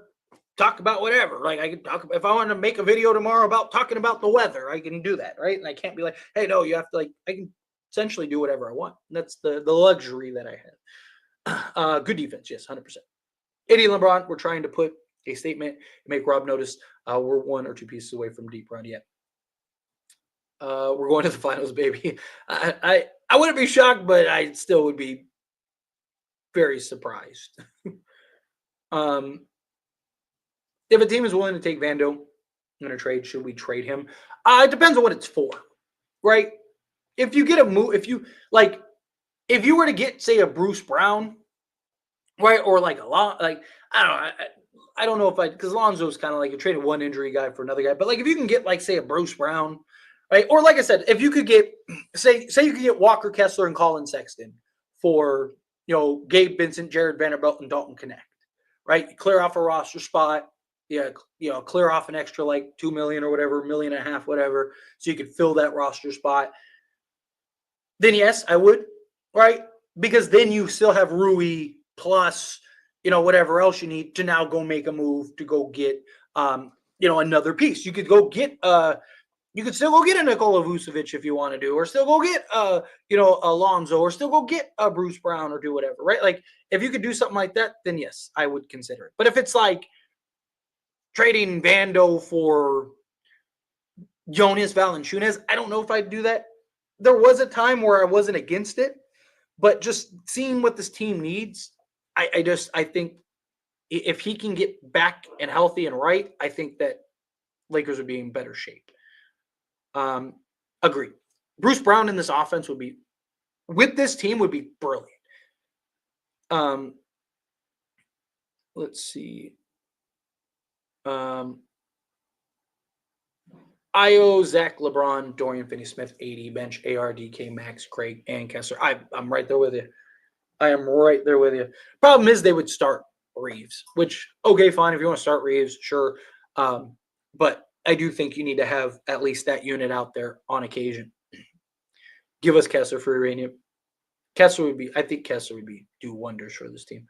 talk about whatever, I can talk, if I want to make a video tomorrow about talking about the weather, I can do that, right? And I can't be like, hey, no, you have to I can essentially do whatever I want. And that's the luxury that I have. Good defense, yes, 100%. Eddie and LeBron, we're trying to put a statement, make Rob notice we're 1 or 2 pieces away from deep run yet. We're going to the finals, baby. I wouldn't be shocked, but I still would be very surprised. If a team is willing to take Vando in a trade, should we trade him? It depends on what it's for, right? If you get a move, if you were to get, say, a Bruce Brown, right, or I don't know. I don't know if because Lonzo's kind of you traded one injury guy for another guy, but if you can get say a Bruce Brown, right, or like I said, if you could get say you could get Walker Kessler and Colin Sexton for Gabe Vincent, Jared Vanderbilt, and Dalton Connect, right? You clear off a roster spot. Yeah, clear off an extra $2 million or whatever, $1.5 million, whatever, so you could fill that roster spot. Then yes, I would, right? Because then you still have Rui plus, whatever else you need to now go make a move to go get, another piece. You could go get You could still go get a Nikola Vucevic if you want to do, or still go get Alonzo, or still go get a Bruce Brown, or do whatever, right? Like if you could do something like that, then yes, I would consider it. But if it's like trading Vando for Jonas Valanciunas, I don't know if I'd do that. There was a time where I wasn't against it, but just seeing what this team needs, I think if he can get back and healthy and right, I think that Lakers would be in better shape. Agreed. Bruce Brown in this offense would be, with this team, would be brilliant. Let's see. Io, Zach, LeBron, Dorian Finney-Smith, AD, bench, ARDK, Max, Craig, and Kessler. I'm right there with you. I am right there with you. Problem is they would start Reeves, which, okay, fine. If you want to start Reeves, sure. But I do think you need to have at least that unit out there on occasion. Give us Kessler for uranium. I think Kessler would do wonders for this team.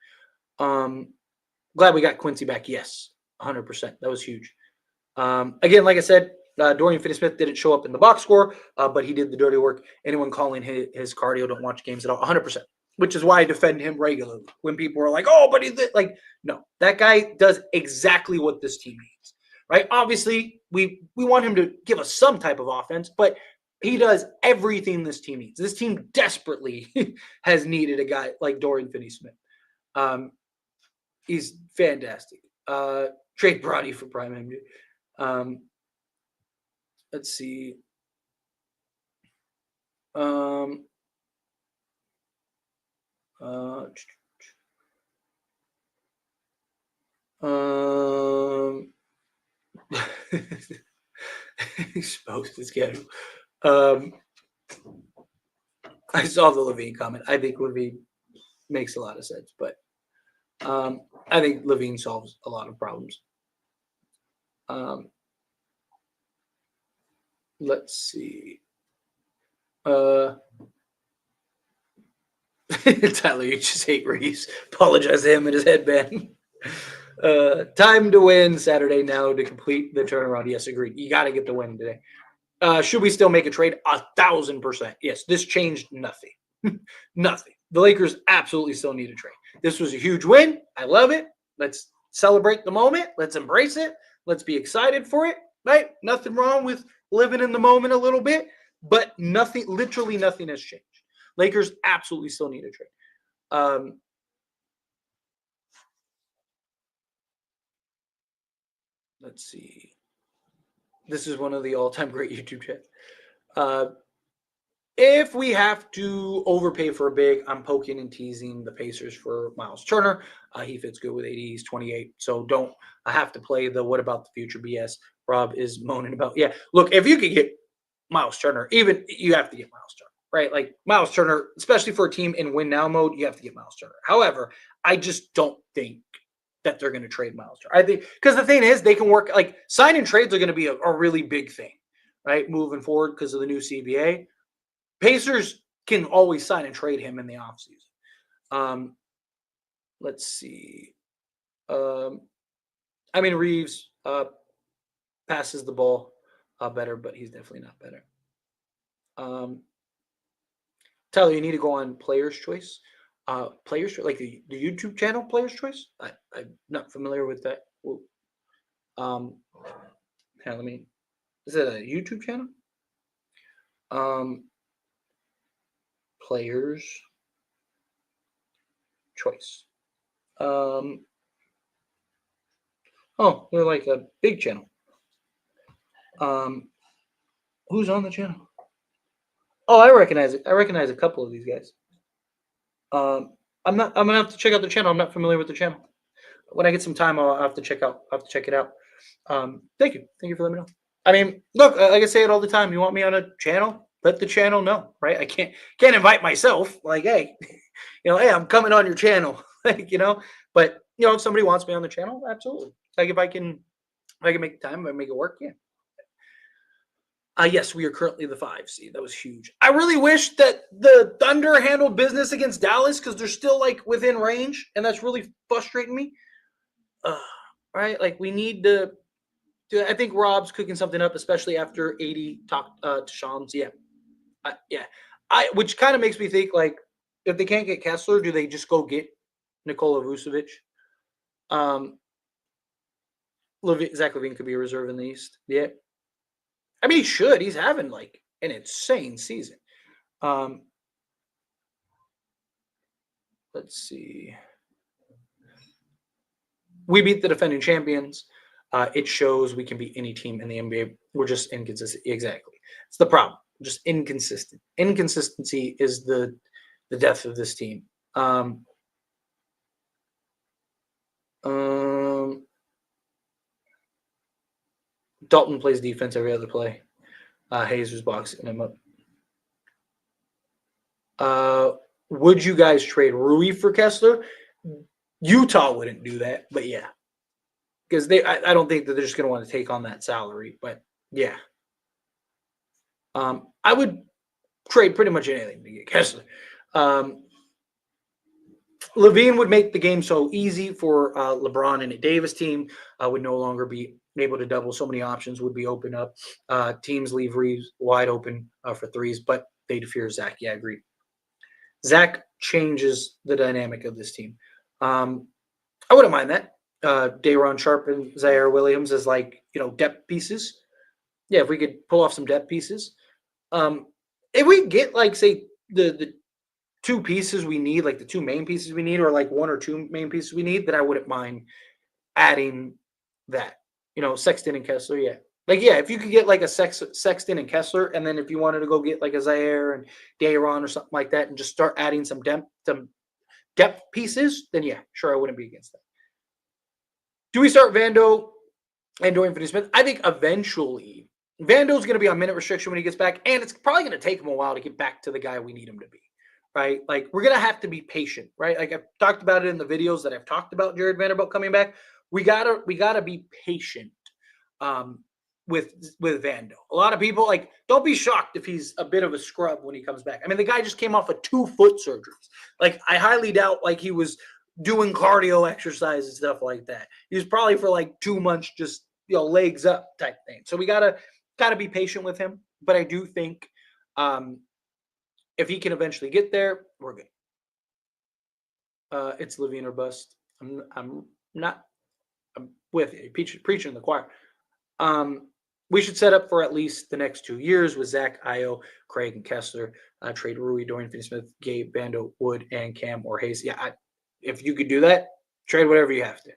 Glad we got Quincy back. Yes, 100%. That was huge. Again, like I said, Dorian Finney-Smith didn't show up in the box score, but he did the dirty work. Anyone calling his cardio don't watch games at all, 100%. Which is why I defend him regularly. When people are like, "Oh, but he's like," no, that guy does exactly what this team needs, right? Obviously, we want him to give us some type of offense, but he does everything this team needs. This team desperately has needed a guy like Dorian Finney-Smith. He's fantastic. Trade Brody for Prime MD. Let's see. Exposed his schedule. I saw the Levine comment. I think Levine makes a lot of sense, but I think Levine solves a lot of problems. Let's see. Tyler, you just hate Reeves. Apologize to him and his headband. Time to win Saturday now to complete the turnaround. Yes, agreed. You got to get the win today. Should we still make a trade? 1,000%. Yes, this changed nothing. Nothing. The Lakers absolutely still need a trade. This was a huge win. I love it. Let's celebrate the moment. Let's embrace it. Let's be excited for it. Right? Nothing wrong with living in the moment a little bit, but nothing, literally nothing has changed. Lakers absolutely still need a trade. Let's see. This is one of the all-time great YouTube chats. If we have to overpay for a big, I'm poking and teasing the Pacers for Miles Turner. He fits good with AD. He's 28, so don't have to play the what about the future BS Rob is moaning about. Yeah, look, if you could get Miles Turner, even you have to get Miles Turner, right? Like Miles Turner, especially for a team in win now mode, you have to get Miles Turner. However, I just don't think that they're going to trade Miles Turner. I think because the thing is, they can work like sign and trades are going to be a really big thing, right? Moving forward because of the new CBA. Pacers can always sign and trade him in the offseason. Let's see. Reeves passes the ball better, but he's definitely not better. Tyler, you need to go on Player's Choice. Player's Choice, like the YouTube channel Player's Choice. I'm not familiar with that. Is it a YouTube channel? Player's Choice. They're like a big channel. Who's on the channel? Oh, I recognize it. I recognize a couple of these guys. I'm gonna have to check out the channel. I'm not familiar with the channel. When I get some time, I'll have to check it out. Thank you for letting me know. I mean, look, like I say it all the time. You want me on a channel? Let the channel know, right? I can't invite myself. Like, hey, hey, I'm coming on your channel, But if somebody wants me on the channel, absolutely. Like if I can make the time, I make it work. Yeah. Yes, we are currently the 5 seed. That was huge. I really wish that the Thunder handled business against Dallas because they're still like within range, and that's really frustrating me. Right? Like we need to Dude, I think Rob's cooking something up, especially after 80 talked to Shams. Yeah. Yeah. Which kind of makes me think, like, if they can't get Kessler, do they just go get Nikola Vucevic? Zach LaVine could be a reserve in the East. Yeah. I mean, he should. He's having, like, an insane season. Let's see. We beat the defending champions. It shows we can beat any team in the NBA. We're just inconsistent. Exactly. It's the problem. Just inconsistent. Inconsistency is the death of this team. Dalton plays defense every other play. Hayes was boxing him up. Would you guys trade Rui for Kessler? Utah wouldn't do that, but yeah. Because I don't think that they're just going to want to take on that salary, but yeah. I would trade pretty much anything to get Kessler. LaVine would make the game so easy for LeBron and a Davis team. Would no longer be able to double. So many options would be open up. Teams leave Reeves wide open for threes, but they'd fear Zach. Yeah, agreed. Zach changes the dynamic of this team. I wouldn't mind that. Day'Ron Sharpe and Zaire Williams as, like, depth pieces. Yeah, if we could pull off some depth pieces. If we get, like, say, the two pieces we need, like the two main pieces we need, or like one or two main pieces we need, then I wouldn't mind adding that. Sexton and Kessler, yeah. Like, yeah, if you could get like a Sexton and Kessler, and then if you wanted to go get like a Zaire and Day'Ron or something like that, and just start adding some depth pieces, then yeah, sure, I wouldn't be against that. Do we start Vando and Dorian Finney-Smith? I think eventually Vando's going to be on minute restriction when he gets back, and it's probably going to take him a while to get back to the guy we need him to be, right? Like, we're going to have to be patient, right? Like, I've talked about it in the videos that I've talked about Jared Vanderbilt coming back. We gotta be patient with Vando. A lot of people, like, don't be shocked if he's a bit of a scrub when he comes back. I mean, the guy just came off of 2 foot surgeries. Like, I highly doubt, like, he was doing cardio exercise and stuff like that. He was probably for like 2 months, just, legs up type thing. So we gotta be patient with him. But I do think if he can eventually get there, we're good. It's LaVine or bust. I'm with you. Preaching the choir. We should set up for at least the next 2 years with Zach, Ayo, Craig, and Kessler. Trade Rui, Dorian Finney-Smith, Gabe, Vando, Wood, and Cam or Hayes. Yeah, if you could do that, trade whatever you have to.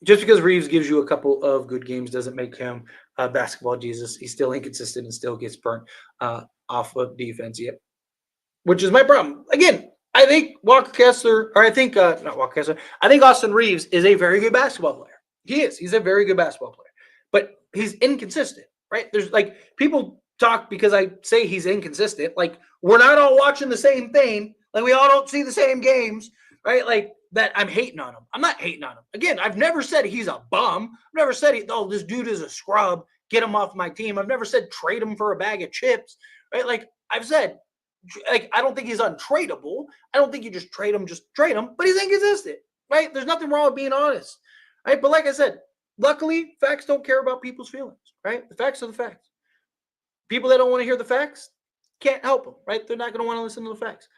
Just because Reeves gives you a couple of good games doesn't make him basketball Jesus. He's still inconsistent and still gets burnt off of defense. Yep. Which is my problem. Again, I think not Walker Kessler. I think Austin Reeves is a very good basketball player. He is. He's a very good basketball player. But he's inconsistent, right? There's, like, people talk because I say he's inconsistent. Like, we're not all watching the same thing. Like, we all don't see the same games, right? Like, that I'm hating on him. I'm not hating on him. Again, I've never said he's a bum. I've never said, this dude is a scrub. Get him off my team. I've never said trade him for a bag of chips, right? Like, I've said, like, I don't think he's untradeable. I don't think you just trade him, but he's inconsistent, right? There's nothing wrong with being honest, right? But like I said, luckily, facts don't care about people's feelings, right? The facts are the facts. People that don't want to hear the facts, can't help them, right? They're not going to want to listen to the facts.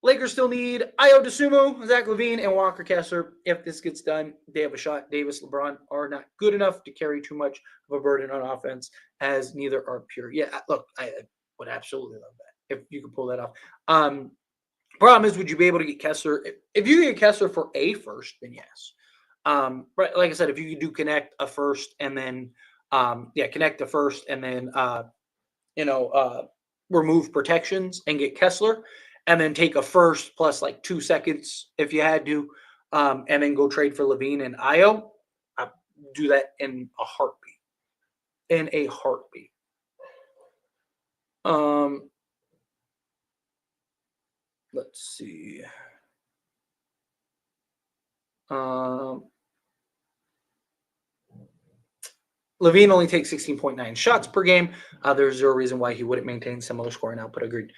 Lakers still need Ayo Dosunmu, Zach LaVine, and Walker Kessler. If this gets done, they have a shot. Davis, LeBron are not good enough to carry too much of a burden on offense, as neither are pure. Yeah, look, I would absolutely love that if you could pull that off. Problem is, would you be able to get Kessler? If you get Kessler for a first, then yes. Right, like I said, if you could do connect a first and then, connect a first and then, remove protections and get Kessler, and then take a first plus like 2 seconds if you had to, and then go trade for LaVine and Ayo. I'd do that in a heartbeat. Let's see. LaVine only takes 16.9 shots per game. There's zero reason why he wouldn't maintain similar scoring output. Agreed.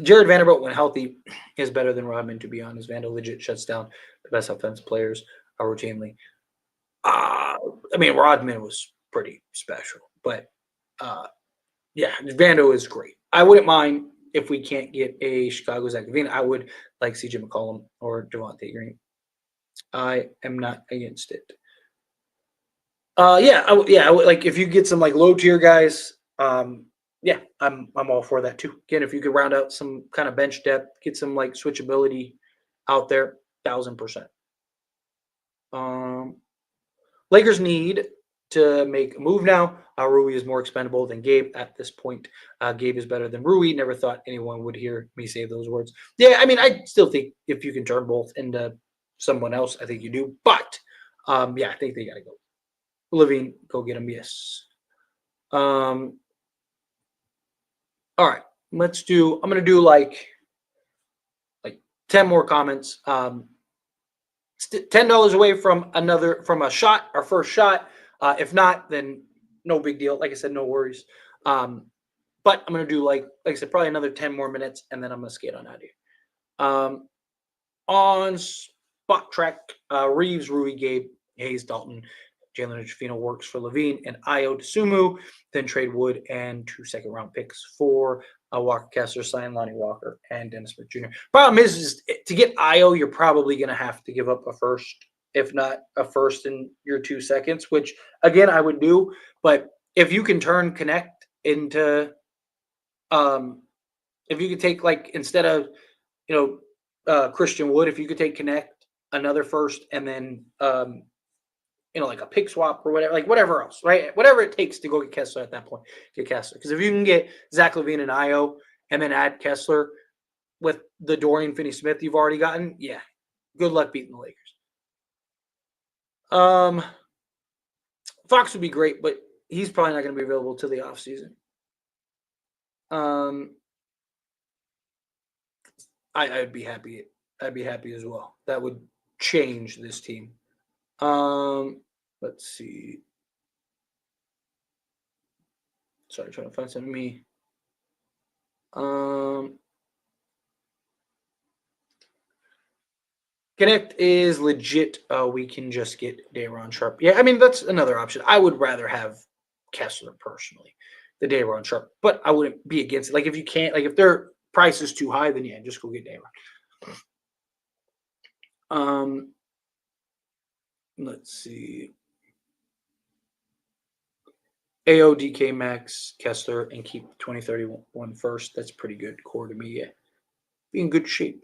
Jared Vanderbilt, when healthy, is better than Rodman, to be honest. Vando legit shuts down the best offensive players routinely. I mean, Rodman was pretty special, but yeah, Vando is great. I wouldn't mind if we can't get a Chicago Zach LaVine. I would like CJ McCollum or Devontae Green. I am not against it. Yeah, like if you get some like low tier guys, yeah, I'm all for that too. Again, if you could round out some kind of bench depth, get some like switchability out there, 1000%. Lakers need to make a move now. Rui is more expendable than Gabe at this point. Gabe is better than Rui. Never thought anyone would hear me say those words. Yeah, I mean, I still think if you can turn both into someone else, I think you do. But yeah, I think they got to go. LaVine, go get him. Yes. All right. Let's do. I'm gonna do like 10 more comments. $10 away from a shot, our first shot. If not, then no big deal. Like I said, no worries. But I'm gonna do like I said, probably another 10 more minutes, and then I'm gonna skate on out of here. On spot track, Reeves, Rui, Gabe, Hayes, Dalton, Jalen Trevino works for LaVine and Io DeSumo. Then trade Wood and 2 second-round picks for Walker Kessler, sign Lonnie Walker, and Dennis Smith Jr. Problem is to get Io, you're probably going to have to give up a first, if not a first in your 2 seconds, which, again, I would do. But if you can turn Connect into if you could take, like, instead of, Christian Wood, if you could take Connect, another first, and then, like a pick swap or whatever, like whatever else, right? Whatever it takes to go get Kessler at that point, get Kessler. Because if you can get Zach LaVine and Io and then add Kessler with the Dorian Finney-Smith you've already gotten, yeah, good luck beating the Lakers. Fox would be great, but he's probably not going to be available till the offseason. I'd be happy. I'd be happy as well. That would change this team. Let's see. Sorry, trying to find something. Me. Connect is legit. We can just get Dayron Sharp. Yeah, I mean that's another option. I would rather have Kessler personally, the Dayron Sharp, but I wouldn't be against it. Like if you can't, like if their price is too high, then yeah, just go get Dayron. Let's see. AO, DK, Max, Kessler, and keep 2031 first. That's pretty good core to me. Yeah, be in good shape.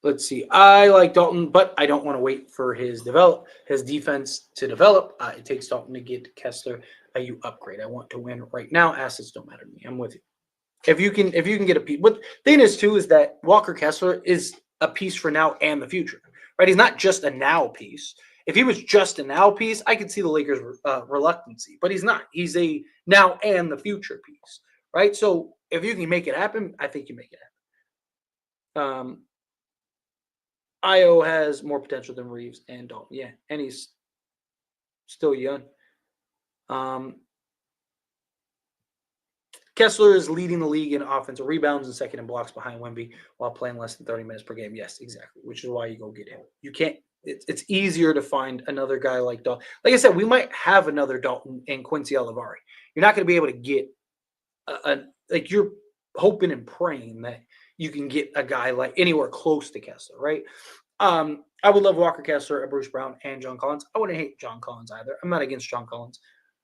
Let's see. I like Dalton, but I don't want to wait for his defense to develop. It takes Dalton to get Kessler. You upgrade. I want to win right now. Assets don't matter to me. I'm with you. If you can get a piece. But the thing is too is that Walker Kessler is a piece for now and the future. Right? He's not just a now piece. If he was just a now piece, I could see the Lakers' reluctancy. But he's not. He's a now and the future piece. Right? So if you can make it happen, I think you make it happen. Io has more potential than Reeves and Dalton. Yeah, and he's still young. Kessler is leading the league in offensive rebounds and second in blocks behind Wemby while playing less than 30 minutes per game. Yes, exactly, which is why you go get him. You can't – it's easier to find another guy like Dalton. Like I said, we might have another Dalton and Quincy Olivari. You're not going to be able to get like you're hoping and praying that you can get a guy like anywhere close to Kessler, right? I would love Walker Kessler, Bruce Brown, and John Collins. I wouldn't hate John Collins either. I'm not against John Collins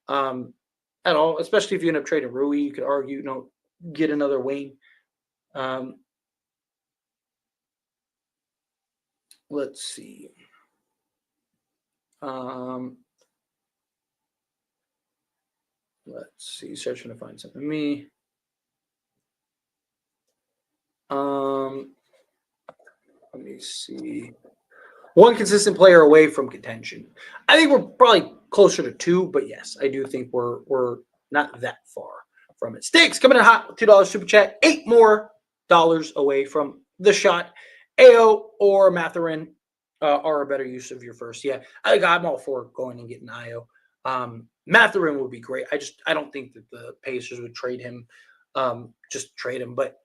at all, especially if you end up trading Rui. You could argue, get another wing. Let's see. Let's see. Searching to find something. Me. Let me see. One consistent player away from contention. I think we're probably closer to 2, but yes, I do think we're not that far from it. Sticks coming in hot with $2 super chat. $8 more away from the shot. AO or Mathurin are a better use of your first. Yeah, I'm all for going and getting Io. Mathurin would be great. I don't think that the Pacers would trade him, just trade him. But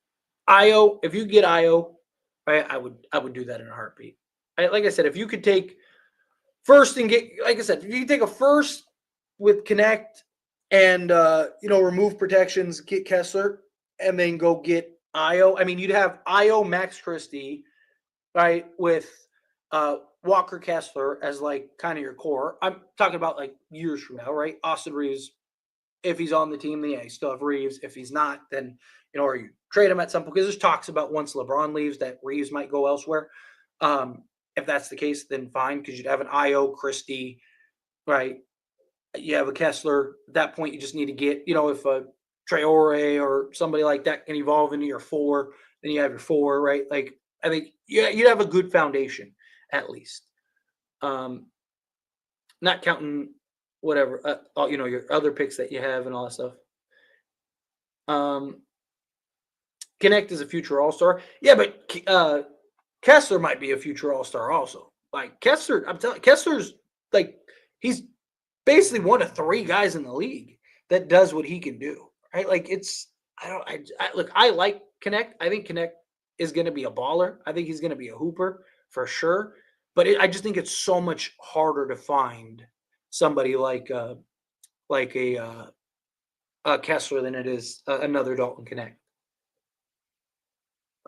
Io, if you get Io, right, I would do that in a heartbeat. Like I said, if you could take first and get, like I said, if you could take a first with Connect and remove protections, get Kessler, and then go get Io. I mean, you'd have Io, Max Christie, right, with Walker Kessler as like kind of your core. I'm talking about like years from now, right? Austin Reeves, if he's on the team, then yeah, you still have Reeves. If he's not, then or you trade him at some point because there's talks about once LeBron leaves that Reeves might go elsewhere. Um, if that's the case, then fine because you'd have an Io, Christie, right? You have a Kessler. At that point, you just need to get if a Traore or somebody like that can evolve into your four, then you have your four, right? Like I think you'd have a good foundation at least. Not counting whatever your other picks that you have and all that stuff. Connect is a future All-Star. Yeah, but Kessler might be a future All-Star also. Like Kessler, I'm telling Kessler's like he's basically one of three guys in the league that does what he can do. Right? Like it's look, I like Connect. I think Connect is going to be a baller. I think he's going to be a hooper for sure. But I just think it's so much harder to find somebody like a Kessler than it is another Dalton Connect.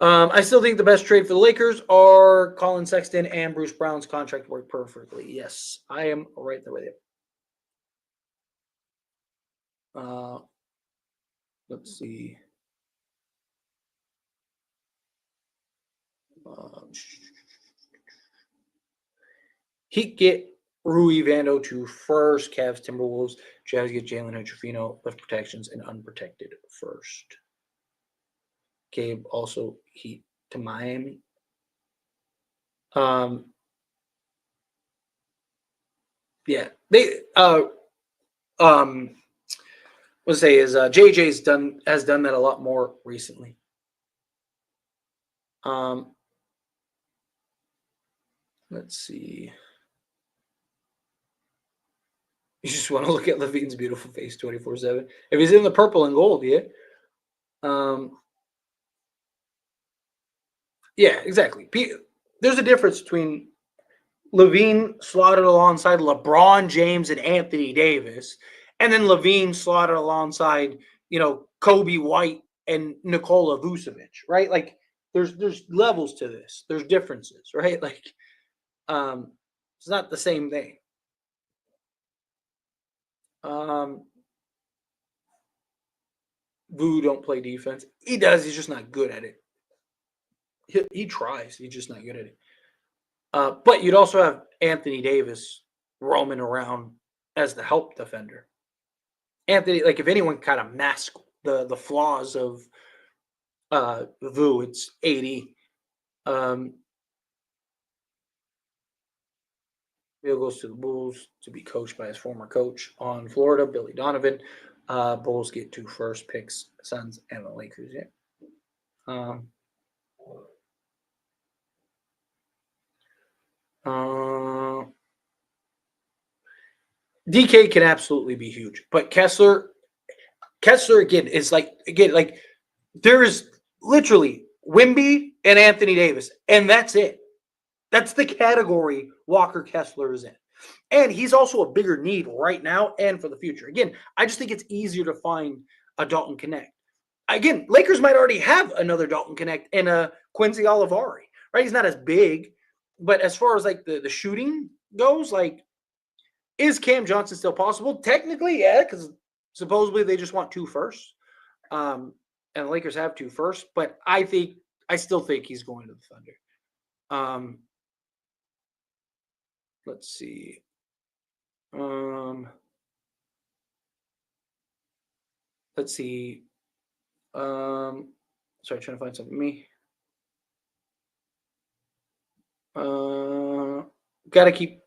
I still think the best trade for the Lakers are Colin Sexton and Bruce Brown's contract work perfectly. Yes, I am right there with you. Let's see. Heat get Rui Vando to first. Cavs, Timberwolves. Jazz get Jalen Hood-Schifino, left protections, and unprotected first. Gabe also Heat to Miami. Yeah, they let's say is JJ's has done that a lot more recently. Let's see. You just want to look at Levine's beautiful face 24/7. If he's in the purple and gold, yeah. Yeah, exactly. There's a difference between Levine slotted alongside LeBron James and Anthony Davis, and then Levine slotted alongside, Kobe White and Nikola Vucevic, right? Like there's levels to this. There's differences, right? Like it's not the same thing. Vu don't play defense. He does. He's just not good at it. He tries. He's just not good at it. But you'd also have Anthony Davis roaming around as the help defender. Anthony, like if anyone kind of mask the flaws of Vu, it's 80. Bill goes to the Bulls to be coached by his former coach on Florida, Billy Donovan. Bulls get 2 first picks, Suns and the Lakers. Yeah. DK can absolutely be huge, but Kessler again is like there is literally Wimby and Anthony Davis, and that's it. That's the category Walker Kessler is in. And he's also a bigger need right now and for the future. Again, I just think it's easier to find a Dalton Connect. Again, Lakers might already have another Dalton Connect and a Quincy Olivari, right? He's not as big, but as far as like the shooting goes, like, is Cam Johnson still possible? Technically, yeah, because supposedly they just want 2 firsts. And the Lakers have 2 firsts, but I still think he's going to the Thunder. Let's see. Let's see. Sorry, trying to find something. Gotta keep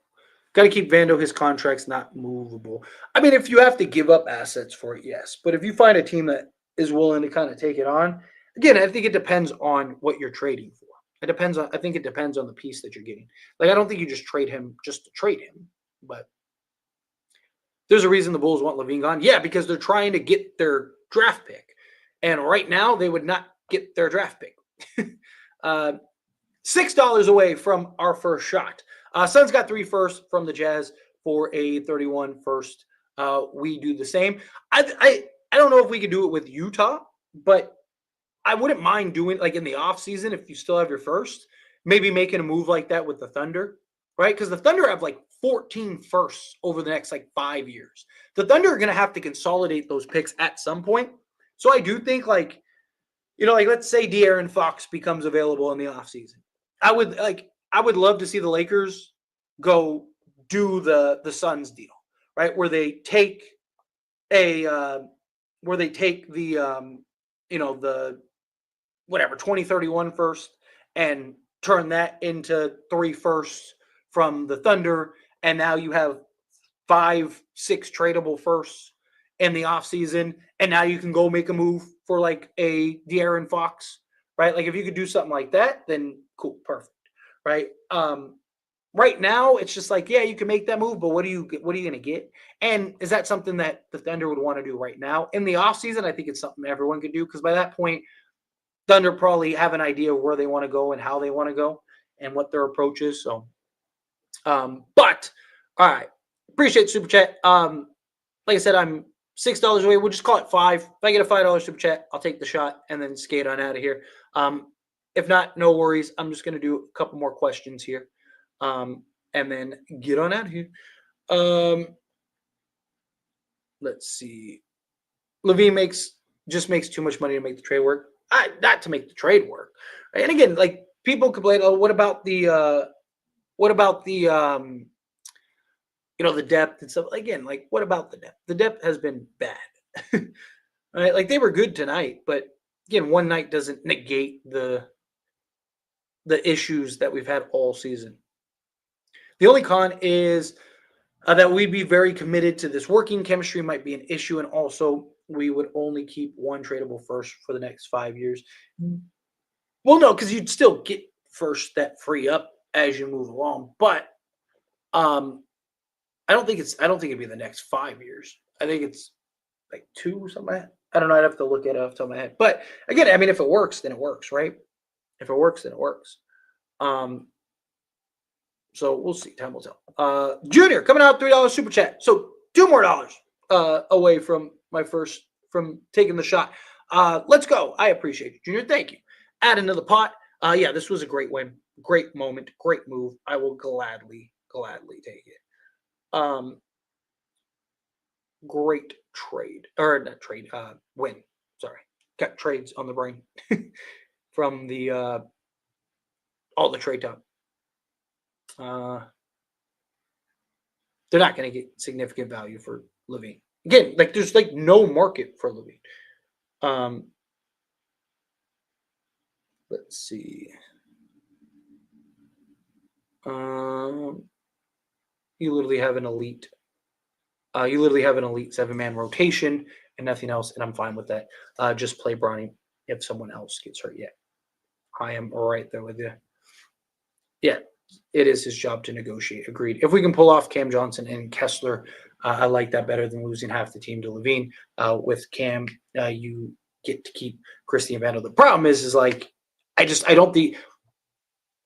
Vando. His contract's not movable. I mean, if you have to give up assets for it, yes. But if you find a team that is willing to kind of take it on, again, I think it depends on what you're trading for. I think it depends on the piece that you're getting. Like, I don't think you just trade him just to trade him, but there's a reason the Bulls want LaVine gone. Yeah, because they're trying to get their draft pick. And right now, they would not get their draft pick. $6 away from our first shot. Suns got 3 firsts from the Jazz for a 31 first. We do the same. I don't know if we could do it with Utah, but I wouldn't mind doing like in the offseason if you still have your first, maybe making a move like that with the Thunder, right? Because the Thunder have like 14 firsts over the next like 5 years. The Thunder are going to have to consolidate those picks at some point. So I do think like, like let's say De'Aaron Fox becomes available in the offseason. I would love to see the Lakers go do the Suns deal, right? Where they take the the whatever 2031 first and turn that into 3 firsts from the Thunder, and now you have 5-6 tradable firsts in the offseason, and now you can go make a move for like a De'Aaron Fox, right? Like if you could do something like that, then cool, perfect, right? Right now it's just like, yeah, you can make that move, but what are you going to get? And is that something that the Thunder would want to do right now? In the offseason, I think it's something everyone could do, because by that point, Thunder probably have an idea of where they want to go and how they want to go and what their approach is. So, but all right, appreciate the super chat. Like I said, I'm $6 away. We'll just call it 5. If I get a $5 super chat, I'll take the shot and then skate on out of here. If not, no worries. I'm just going to do a couple more questions here, and then get on out of here. Let's see. LaVine just makes too much money to make the trade work. Not to make the trade work. Right? And again, like people complain, oh, what about the the depth and stuff? Again, like what about the depth? The depth has been bad. Right? Like they were good tonight, but again, one night doesn't negate the issues that we've had all season. The only con is that we'd be very committed to this working chemistry might be an issue, and also we would only keep 1 tradable first for the next 5 years. Well, no, because you'd still get first that free up as you move along, but I don't think it'd be the next 5 years. I think it's like 2 or something. I don't know. I'd have to look at it off the top of my head. But again, I mean, if it works, then it works, right? If it works, then it works. So we'll see. Time will tell. Junior coming out, $3 super chat. So $2 more away from taking the shot. Let's go. I appreciate it, Junior. Thank you. Add into the pot. Yeah, this was a great win. Great moment. Great move. I will gladly take it. Great trade. Or not trade. Win. Sorry. Got trades on the brain from all the trade talk. They're not going to get significant value for LaVine. Again, like there's like no market for LaVine. Let's see. You literally have an elite. You literally have an elite 7-man rotation and nothing else, and I'm fine with that. Just play Bronny if someone else gets hurt. Yeah, I am right there with you. Yeah, it is his job to negotiate. Agreed. If we can pull off Cam Johnson and Kessler, I like that better than losing half the team to LaVine. With Cam, you get to keep Christian Vandal. The problem is like I don't think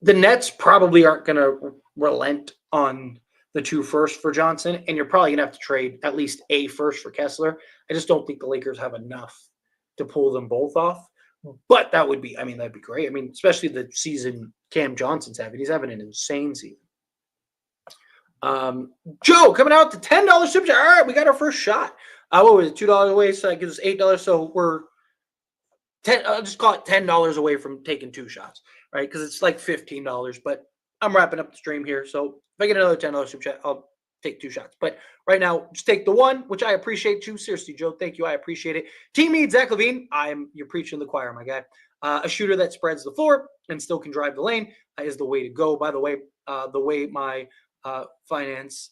the Nets probably aren't going to relent on the 2 firsts for Johnson, and you're probably going to have to trade at least a first for Kessler. I just don't think the Lakers have enough to pull them both off. But that'd be great. I mean, especially the season Cam Johnson's having. He's having an insane season. Joe coming out to $10 super chat. All right, we got our first shot. What was it? $2 away, so that gives us $8. So we're I'll just call it $10 away from taking 2 shots, right? Because it's like $15. But I'm wrapping up the stream here. So if I get another $10 super chat, I'll take 2 shots. But right now, just take the 1, which I appreciate you. Seriously, Joe, thank you. I appreciate it. Team needs Zach LaVine. You're preaching the choir, my guy. A shooter that spreads the floor and still can drive the lane is the way to go. By the way, the way my finance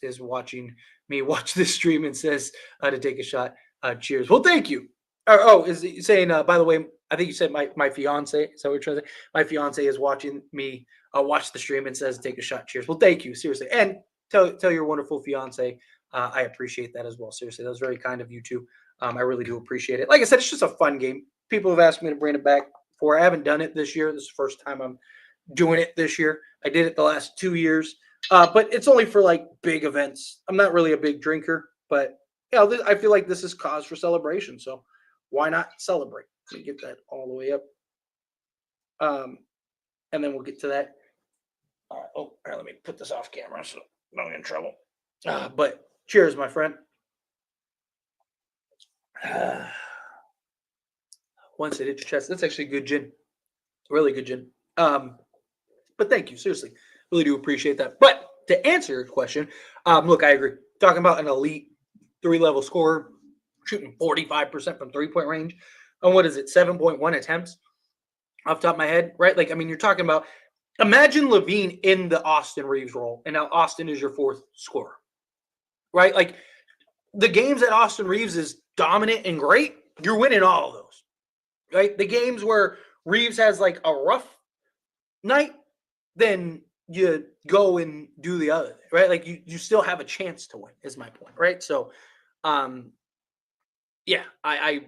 is watching me watch this stream and says to take a shot. Cheers. Well, thank you. Is he saying, by the way, I think you said my fiance. So we're trying to say my fiance is watching me watch the stream and says take a shot. Cheers. Well, thank you. Seriously. And tell your wonderful fiance I appreciate that as well. Seriously, that was very kind of you too. I really do appreciate it. Like I said, it's just a fun game. People have asked me to bring it back before. I haven't done it this year. This is the first time I'm doing it this year. I did it the last 2 years, but it's only for like big events. I'm not really a big drinker, but I feel like this is cause for celebration. So why not celebrate? Let me get that all the way up, and then we'll get to that. All right, let me put this off camera so I don't get in trouble. But cheers, my friend. Once it hits your chest, that's actually good gin. Really good gin. But thank you, seriously. Really do appreciate that. But to answer your question, look, I agree. Talking about an elite 3-level scorer, shooting 45% from 3-point range, and what is it, 7.1 attempts off the top of my head, right? Like, I mean, you're talking about, imagine LaVine in the Austin Reeves role, and now Austin is your fourth scorer, right? Like, the games that Austin Reeves is dominant and great, you're winning all of those, right? The games where Reeves has like a rough night, then you go and do the other, right? Like you still have a chance to win, is my point, right? So, yeah, I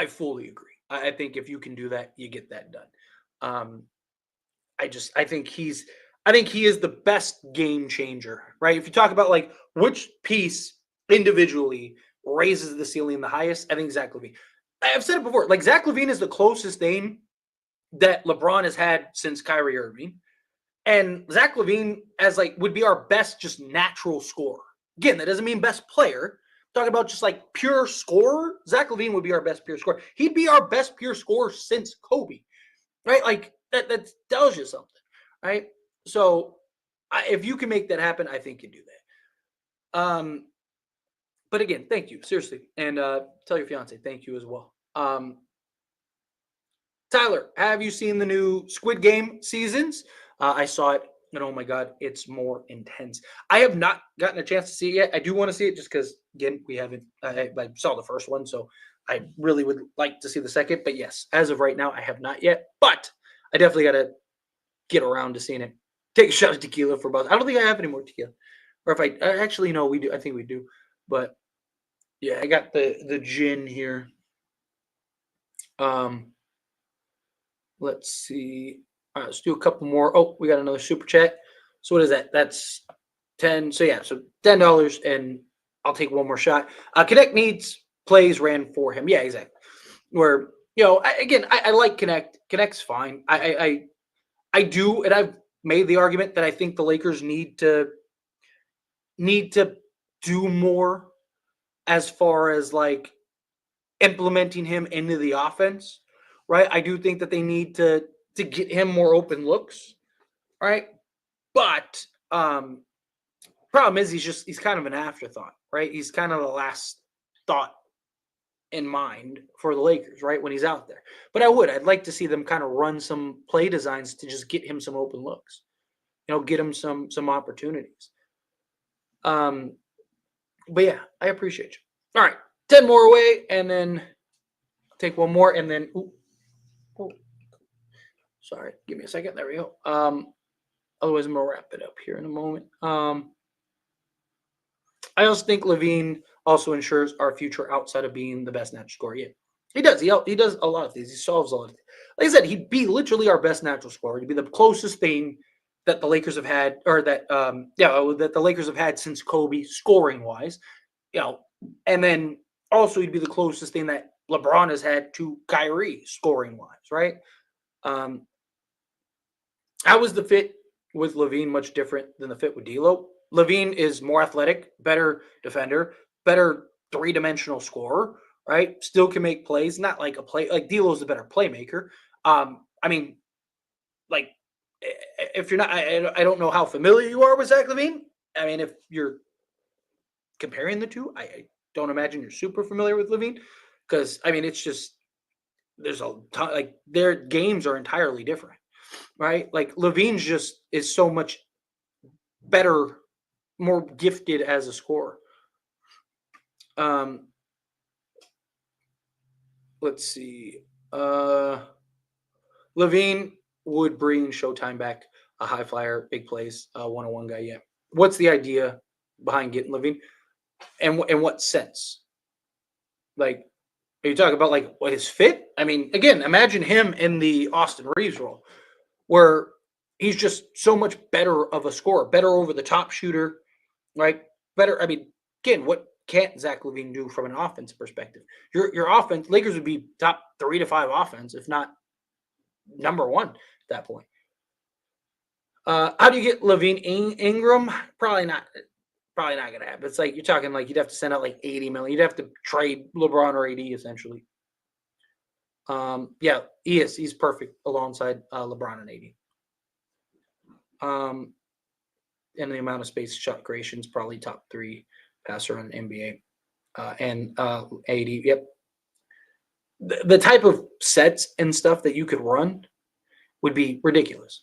fully agree. I think if you can do that, you get that done. I think he is the best game changer, right? If you talk about like which piece individually raises the ceiling the highest, I think Zach LaVine. I've said it before, like Zach LaVine is the closest thing that LeBron has had since Kyrie Irving. And Zach LaVine as like would be our best just natural scorer. Again, that doesn't mean best player. Talking about just like pure scorer, Zach LaVine would be our best pure scorer. He'd be our best pure scorer since Kobe, right? Like that tells you something, right? So if you can make that happen, I think you do that. But again, thank you, seriously, and tell your fiance thank you as well. Tyler, have you seen the new Squid Game seasons? I saw it, and oh my god, it's more intense. I have not gotten a chance to see it yet. I do want to see it just because, again, we haven't. I saw the first one, so I really would like to see the second. But yes, as of right now, I have not yet. But I definitely got to get around to seeing it. Take a shot of tequila for both. I don't think I have any more tequila, or if I actually no, we do. I think we do. But yeah, I got the gin here. Let's see. All right, let's do a couple more. Oh, we got another super chat. So what is that? That's 10. So yeah, so $10, and I'll take one more shot. Connect needs plays ran for him. Yeah, exactly. Where I like Connect. Connect's fine. I do, and I've made the argument that I think the Lakers need to do more as far as like implementing him into the offense, right? I do think that they need to get him more open looks, right? But problem is he's kind of an afterthought, right? He's kind of the last thought in mind for the Lakers, right? When he's out there. But I'd like to see them kind of run some play designs to just get him some open looks. Get him some opportunities. But yeah, I appreciate you. All right, 10 more away, and then take one more, and then sorry, give me a second. There we go. Otherwise, I'm gonna wrap it up here in a moment. I also think LaVine also ensures our future outside of being the best natural scorer. Yeah, he does. He does a lot of things. He solves a lot of things. Like I said, he'd be literally our best natural scorer. He'd be the closest thing that the Lakers have had, or that that the Lakers have had since Kobe, scoring wise. And then also he'd be the closest thing that LeBron has had to Kyrie, scoring wise, right? How was the fit with LaVine much different than the fit with D'Lo? LaVine is more athletic, better defender, better three-dimensional scorer, right? Still can make plays, not like a play like D'Lo's the better playmaker. I mean, like if you're not, I don't know how familiar you are with Zach LaVine. I mean, if you're comparing the two, I don't imagine you're super familiar with LaVine because I mean, it's just there's a ton, like their games are entirely different, right? Like LaVine's just is so much better, more gifted as a scorer. Let's see. LaVine would bring Showtime back, a high flyer, big plays, one-on-one guy. Yeah, what's the idea behind getting LaVine, and in what sense? Like, are you talking about like what his fit? I mean, again, imagine him in the Austin Reeves role, where he's just so much better of a scorer, better over the top shooter, right? Better. I mean, again, what can't Zach LaVine do from an offensive perspective? Your offense, Lakers would be top 3 to 5 offense, if not number one at that point. How do you get LaVine Ingram? Probably not. Probably not gonna happen. It's like you're talking like you'd have to send out like 80 million. You'd have to trade LeBron or AD essentially. Yeah, he is. He's perfect alongside LeBron and AD. And the amount of space shot creation is probably top 3 passer in the NBA. And AD, yep. The type of sets and stuff that you could run would be ridiculous.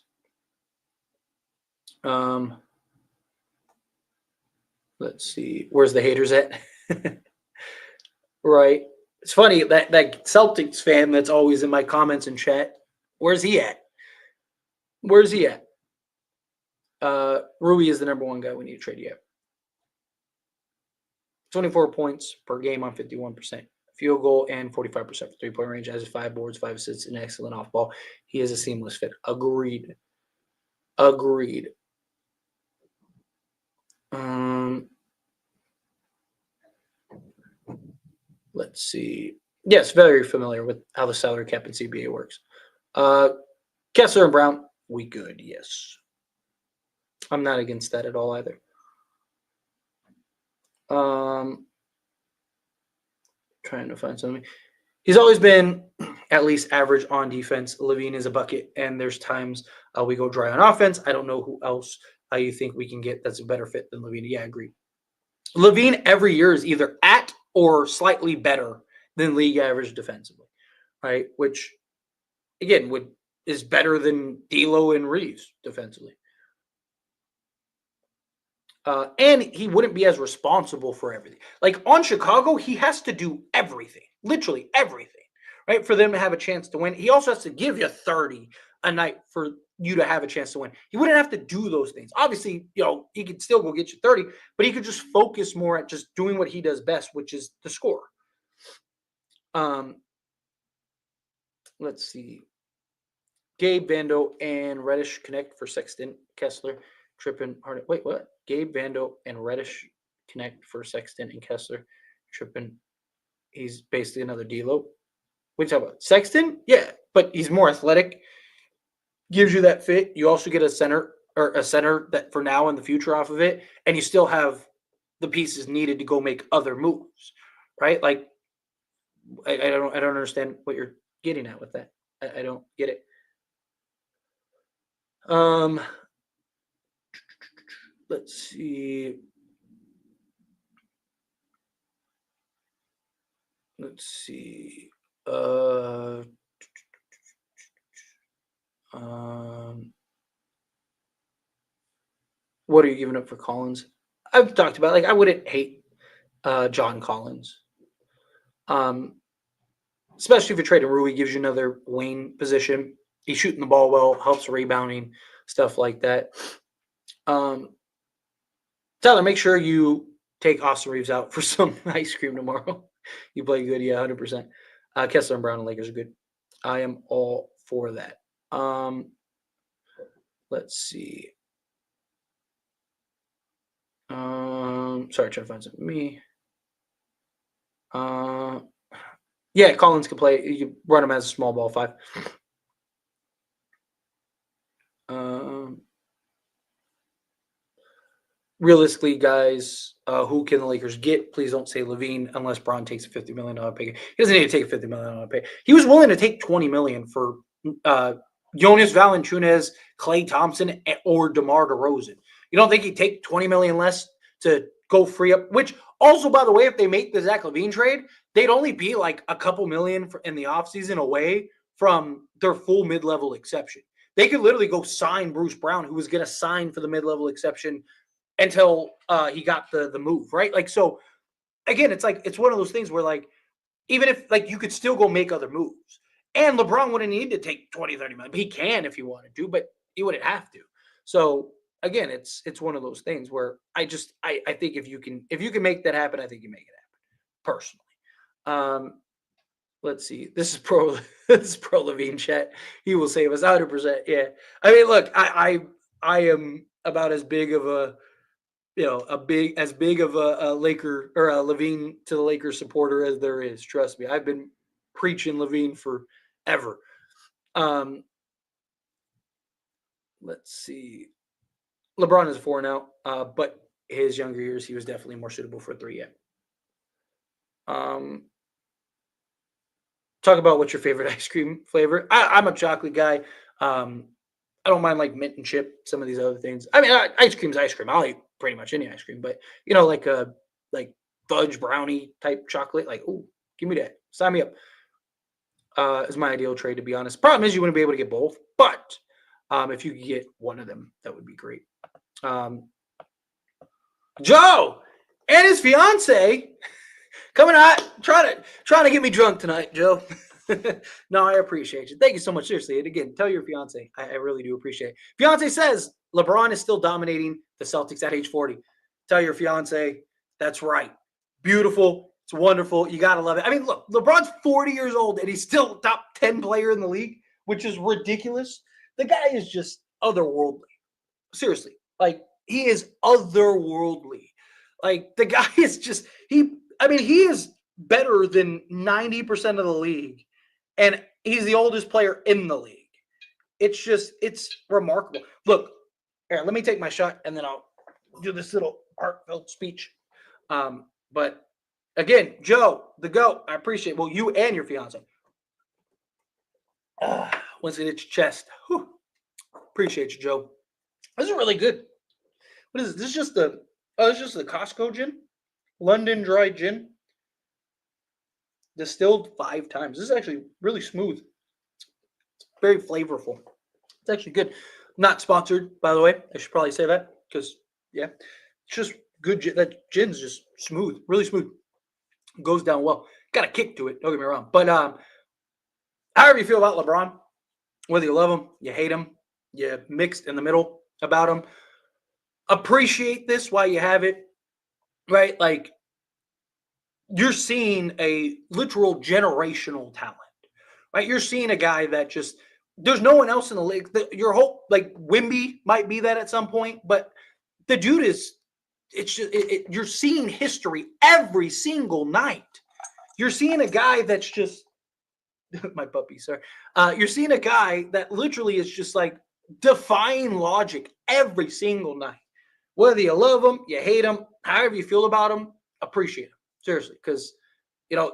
Let's see. Where's the haters at? Right. It's funny that Celtics fan that's always in my comments and chat. Where's he at? Where's he at? Rui is the number 1 guy we need to trade yet. 24 points per game on 51%. Field goal and 45% for 3-point range. Has 5 boards, 5 assists, an excellent off ball. He is a seamless fit. Agreed. Let's see. Yes, very familiar with how the salary cap in CBA works. Kessler and Brown, we good, yes. I'm not against that at all either. Trying to find something. He's always been at least average on defense. LaVine is a bucket, and there's times we go dry on offense. I don't know who else you think we can get that's a better fit than LaVine. Yeah, I agree. LaVine every year is either at or slightly better than league average defensively, right? Which, again, is better than D'Lo and Reeves defensively. And he wouldn't be as responsible for everything. Like on Chicago, he has to do everything, literally everything, right? For them to have a chance to win. He also has to give you 30 a night for you to have a chance to win. He wouldn't have to do those things. Obviously, he could still go get you 30, but he could just focus more at just doing what he does best, which is the score. Let's see. Gabe Vando and Reddish connect for Sexton, Kessler, Trippin. Wait, what? Gabe Vando and Reddish connect for Sexton and Kessler, Trippin. He's basically another D'Lo. What are you talking about? Sexton? Yeah, but he's more athletic. Gives you that fit. You also get a center that for now and the future off of it, and you still have the pieces needed to go make other moves, right? Like, I don't understand what you're getting at with that. I don't get it. Let's see. What are you giving up for Collins? I've talked about, like, I wouldn't hate John Collins. Especially if you're trading Rui, gives you another wing position. He's shooting the ball well, helps rebounding, stuff like that. Tyler, make sure you take Austin Reeves out for some ice cream tomorrow. You play good, yeah, 100%. Kessler and Brown and Lakers are good. I am all for that. Let's see. Sorry, trying to find something. Yeah, Collins can play. You can run him as a small ball 5. Realistically, guys, who can the Lakers get? Please don't say LaVine unless Braun takes a $50 million pay. He doesn't need to take a $50 million pay. He was willing to take $20 million for Jonas Valanciunas, Klay Thompson, or DeMar DeRozan. You don't think he'd take $20 million less to go free up? Which also, by the way, if they make the Zach LaVine trade, they'd only be like a couple million in the offseason away from their full mid-level exception. They could literally go sign Bruce Brown, who was going to sign for the mid-level exception until he got the move, right? Like, so again, it's like, it's one of those things where, like, even if, like, you could still go make other moves, and LeBron wouldn't need to take 20, 30 million. He can if he wanted to, but he wouldn't have to. So again, it's one of those things where I think if you can make that happen, I think you make it happen personally. Let's see. This is pro. This is pro Levine chat. He will save us 100%. Yeah. I mean, look, I am about as big of a as big of a Laker or a Levine to the Lakers supporter as there is. Trust me, I've been preaching Levine forever. Let's see. LeBron is a 4 now, but his younger years, he was definitely more suitable for 3. Yeah. Talk about what's your favorite ice cream flavor. I'm a chocolate guy. I don't mind like mint and chip, some of these other things. I mean, ice cream's ice cream. I'll eat pretty much any ice cream, but like a fudge brownie type chocolate, like, oh, give me that. Sign me up. Is my ideal trade, to be honest. Problem is you wouldn't be able to get both, but if you could get one of them, that would be great. Joe and his fiance coming out, trying to get me drunk tonight, Joe. No, I appreciate you. Thank you so much. Seriously. And again, tell your fiance. I really do appreciate it. Fiance says LeBron is still dominating the Celtics at age 40. Tell your fiance that's right. Beautiful. It's wonderful. You got to love it. I mean, look, LeBron's 40 years old and he's still top 10 player in the league, which is ridiculous. The guy is just otherworldly. Seriously. Like, he is otherworldly. Like, the guy is just, he is better than 90% of the league. And he's the oldest player in the league. It's remarkable. Look, here, let me take my shot and then I'll do this little heartfelt speech. But again, Joe, the GOAT, I appreciate it. Well, you and your fiance. Once it hits your chest. Whew. Appreciate you, Joe. This is really good. What is this? This is just the Costco gin. London dry gin. Distilled 5 times. This is actually really smooth. It's very flavorful. It's actually good. Not sponsored, by the way. I should probably say that because, yeah, it's just good. That gin's just smooth, really smooth. Goes down well. Got a kick to it. Don't get me wrong. But however you feel about LeBron, whether you love him, you hate him, you mixed in the middle about him, appreciate this while you have it, right? Like, you're seeing a literal generational talent, right? You're seeing a guy that just, there's no one else in the league. Your whole, like, Wimby might be that at some point, but the dude is, it's just, you're seeing history every single night. You're seeing a guy that's just, my puppy, sorry. You're seeing a guy that literally is just like defying logic every single night. Whether you love him, you hate him, however you feel about him, appreciate him. Seriously, because we're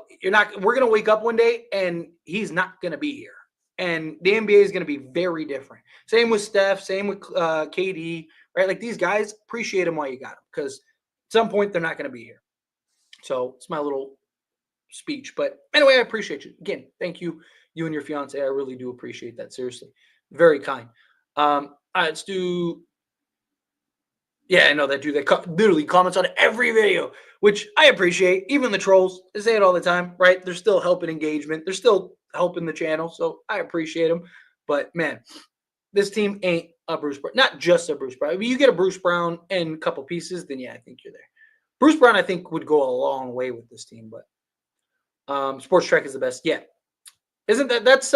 going to wake up one day and he's not going to be here. And the NBA is going to be very different. Same with Steph, same with KD, right? Like, these guys, appreciate him while you got him, because at some point they're not going to be here. So it's my little speech. But anyway, I appreciate you. Again, thank you, you and your fiance. I really do appreciate that. Seriously. Very kind. All right, let's do. Yeah, I know that dude that literally comments on every video, which I appreciate. Even the trolls, they say it all the time, right? They're still helping engagement. They're still helping the channel, so I appreciate them. But, man, this team ain't a Bruce Brown. Not just a Bruce Brown. I mean, you get a Bruce Brown and a couple pieces, then, yeah, I think you're there. Bruce Brown, I think, would go a long way with this team, but Sports Track is the best. Yeah. Isn't that's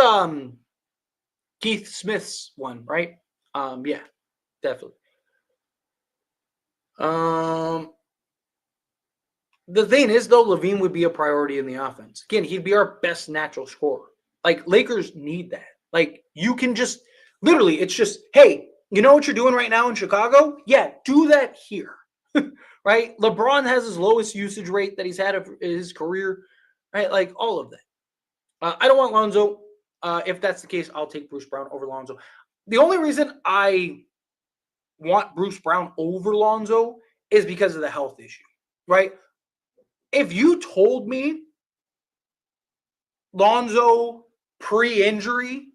Keith Smith's one, right? Yeah, definitely. The thing is, though, Levine would be a priority in the offense. Again, he'd be our best natural scorer. Like, Lakers need that. Like, you can just, literally, it's just, hey, you know what you're doing right now in Chicago? Yeah, do that here. Right? LeBron has his lowest usage rate that he's had of his career. Right? Like, all of that. I don't want Lonzo. If that's the case, I'll take Bruce Brown over Lonzo. The only reason I want Bruce Brown over Lonzo is because of the health issue, right? If you told me Lonzo pre-injury,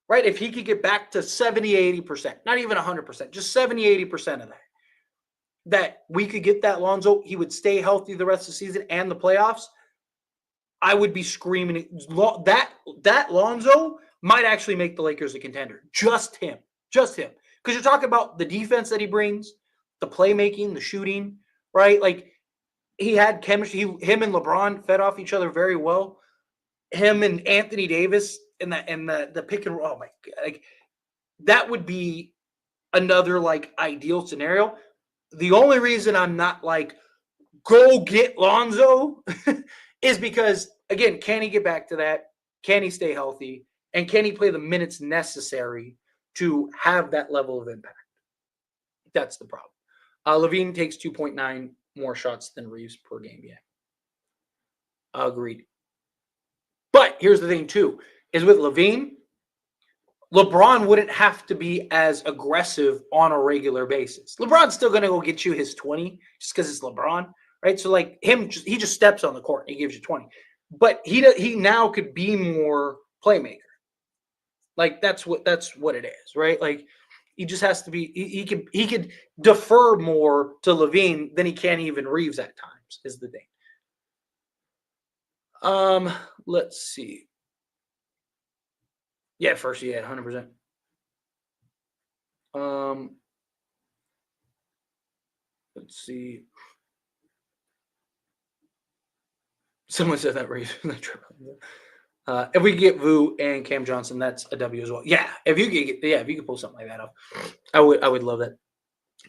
right, if he could get back to 70, 80%, not even 100%, just 70, 80% of that we could get that Lonzo, he would stay healthy the rest of the season and the playoffs, I would be screaming. That Lonzo might actually make the Lakers a contender. Just him. Because Because you're talking about the defense that he brings, the playmaking, the shooting, right? Like he had chemistry. Him and LeBron fed off each other very well. Him and Anthony Davis and the pick and roll. Oh my god, like that would be another like ideal scenario. The only reason I'm not like go get Lonzo is because again, can he get back to that? Can he stay healthy? And can he play the minutes necessary to have that level of impact? That's the problem. Levine takes 2.9 more shots than Reeves per game. Yeah. Agreed. But here's the thing, too, is with Levine, LeBron wouldn't have to be as aggressive on a regular basis. LeBron's still going to go get you his 20 just because it's LeBron, right? So, like, he just steps on the court and he gives you 20. But he now could be more playmaker. Like, that's what it is, right? Like, he just has to be he could defer more to Levine than he can even Reeves at times, is the thing. Let's see. Yeah, first, yeah, 100%. Let's see. Someone said that Reeves. If we get Vu and Cam Johnson, that's a W as well. Yeah, if you could pull something like that off, I would love that.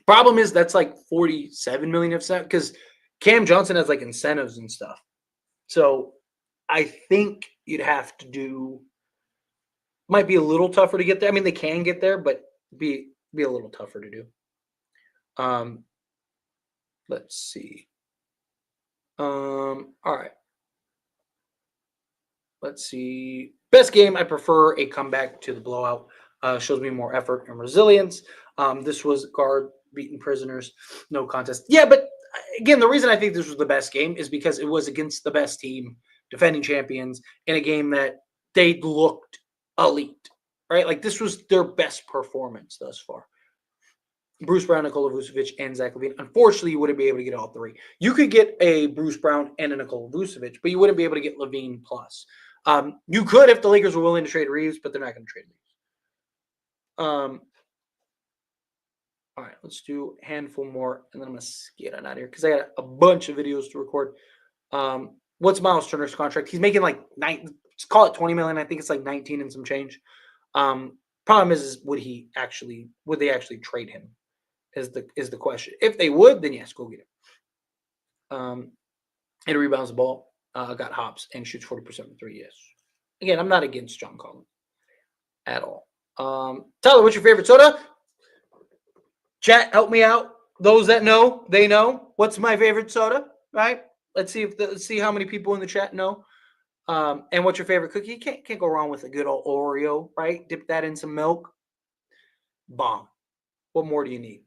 Problem is that's like 47 million of that because Cam Johnson has like incentives and stuff. So I think you'd have to do. Might be a little tougher to get there. I mean, they can get there, but be a little tougher to do. Let's see. All right. Let's see. Best game, I prefer a comeback to the blowout. Shows me more effort and resilience. This was guard beating prisoners, no contest. Yeah, but again, the reason I think this was the best game is because it was against the best team, defending champions, in a game that they looked elite, right? Like this was their best performance thus far. Bruce Brown, Nikola Vucevic, and Zach LaVine. Unfortunately, you wouldn't be able to get all three. You could get a Bruce Brown and a Nikola Vucevic, but you wouldn't be able to get LaVine plus. You could if the Lakers were willing to trade Reeves, but they're not going to trade Reeves. All right, let's do a handful more, and then I'm going to get on out of here because I got a bunch of videos to record. What's Miles Turner's contract? He's making like let's call it 20 million. I think it's like 19 and some change. Problem is would they actually trade him? Is the question. If they would, then yes, go get him. And rebounds the ball, got hops, and shoots 40% from three. Yes. Again, I'm not against John Collins at all. Tyler, what's your favorite soda? Chat, help me out. Those that know, they know. What's my favorite soda? Right? Let's see how many people in the chat know. And what's your favorite cookie? You can't go wrong with a good old Oreo, right? Dip that in some milk. Bomb. What more do you need?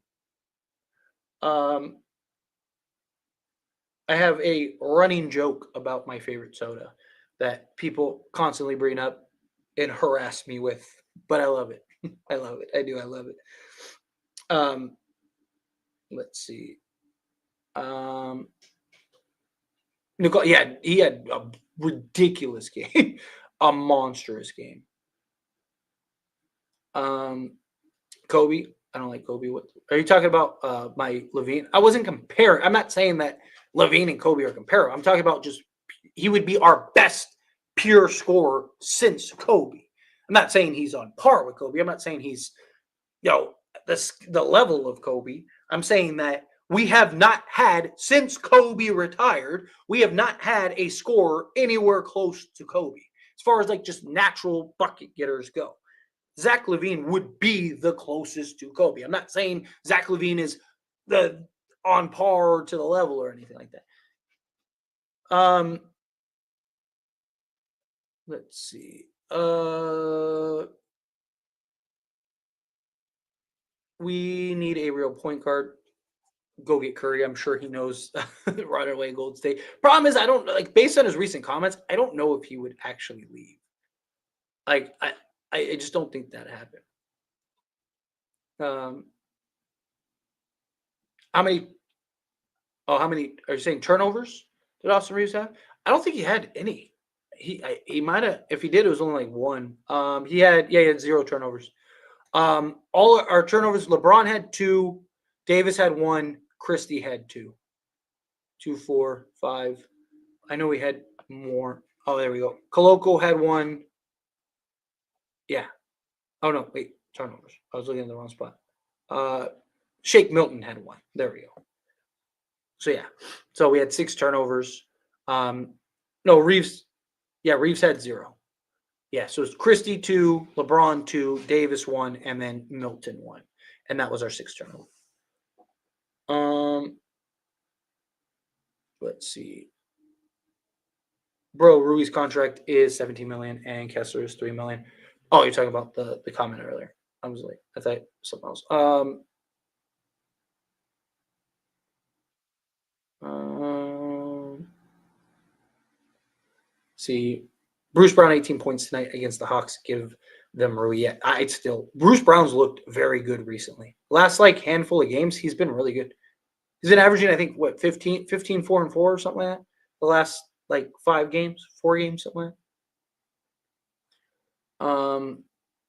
I have a running joke about my favorite soda that people constantly bring up and harass me with, but I love it. I love it. I do. I love it. Let's see. Nicole, yeah, he had a ridiculous game, a monstrous game. Kobe, I don't like Kobe. What are you talking about? My LaVine. I wasn't comparing. I'm not saying that LaVine and Kobe are comparable. I'm talking about just he would be our best pure scorer since Kobe. I'm not saying he's on par with Kobe. I'm not saying he's the level of Kobe. I'm saying that we have not had, since Kobe retired, we have not had a scorer anywhere close to Kobe as far as like just natural bucket getters go. Zach LaVine would be the closest to Kobe. I'm not saying Zach LaVine is the on par to the level or anything like that. Let's see. We need a real point guard. Go get Curry. I'm sure he knows right away Golden State. Problem is, I don't like based on his recent comments, I don't know if he would actually leave. Like I just don't think that happened. How many are you saying turnovers did Austin Reeves have? I don't think he had any. He might have. If he did, it was only like one. He had 0 turnovers. All our turnovers, LeBron had 2, Davis had 1, Christie had 2. 2, 4, 5. I know we had more. Oh, there we go. Koloko had 1. Yeah. Oh no, wait, turnovers. I was looking at the wrong spot. Shake Milton had 1. There we go. So yeah. So we had 6 turnovers. No, Reeves. Yeah, Reeves had 0. Yeah, so it's Christie 2, LeBron 2, Davis 1, and then Milton 1. And that was our 6 turnover. Let's see. Bro, Rui's contract is 17 million and Kessler is 3 million. Oh, you're talking about the comment earlier. I was like, I thought something else. See, Bruce Brown 18 points tonight against the Hawks. Give them Rui. Yeah, Bruce Brown's looked very good recently. Last handful of games, he's been really good. He's been averaging, I think, 15, 4 and 4 or something like that. The last 4 games, something like that. All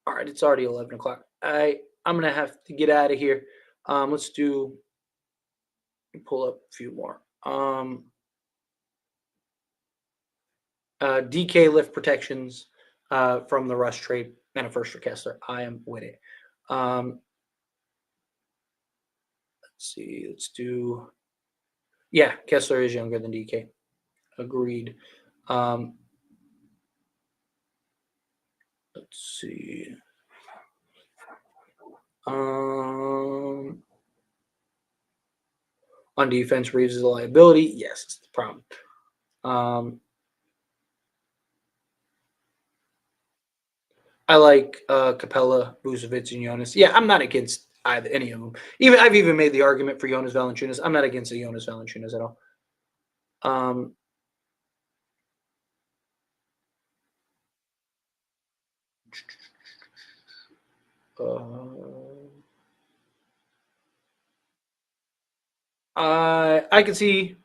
right, it's already 11 o'clock. I'm gonna have to get out of here. Let's pull up a few more. DK lift protections from the Rush trade and a first for Kessler. I am with it. Let's see. Let's do. Yeah, Kessler is younger than DK. Agreed. Let's see. On defense, Reeves is a liability. Yes, it's the problem. I like Capella, Vucevic, and Jonas. Yeah, I'm not against any of them. I've even made the argument for Jonas Valanciunas. I'm not against the Jonas Valanciunas at all. I can see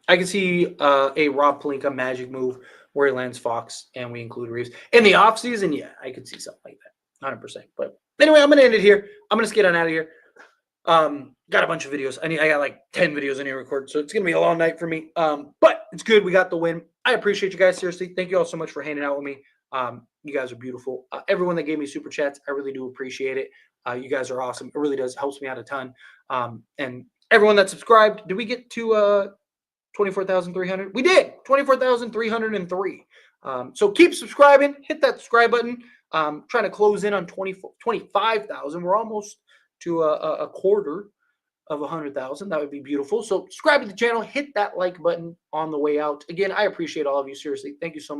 a Rob Pelinka magic move where he lands Fox and we include Reeves in the offseason. Yeah, I could see something like that, 100%. But anyway, I'm gonna end it here. I'm gonna get on out of here. Got a bunch of videos. I got 10 videos I need to record, so it's gonna be a long night for me. But it's good. We got the win. I appreciate you guys. Seriously, thank you all so much for hanging out with me. You guys are beautiful. Everyone that gave me super chats, I really do appreciate it. You guys are awesome. It really does helps me out a ton. And everyone that subscribed, did we get to 24,300? We did. 24,303. So keep subscribing. Hit that subscribe button. Trying to close in on 25,000. We're almost to a quarter of 100,000. That would be beautiful. So subscribe to the channel. Hit that like button on the way out. Again, I appreciate all of you. Seriously, thank you so much.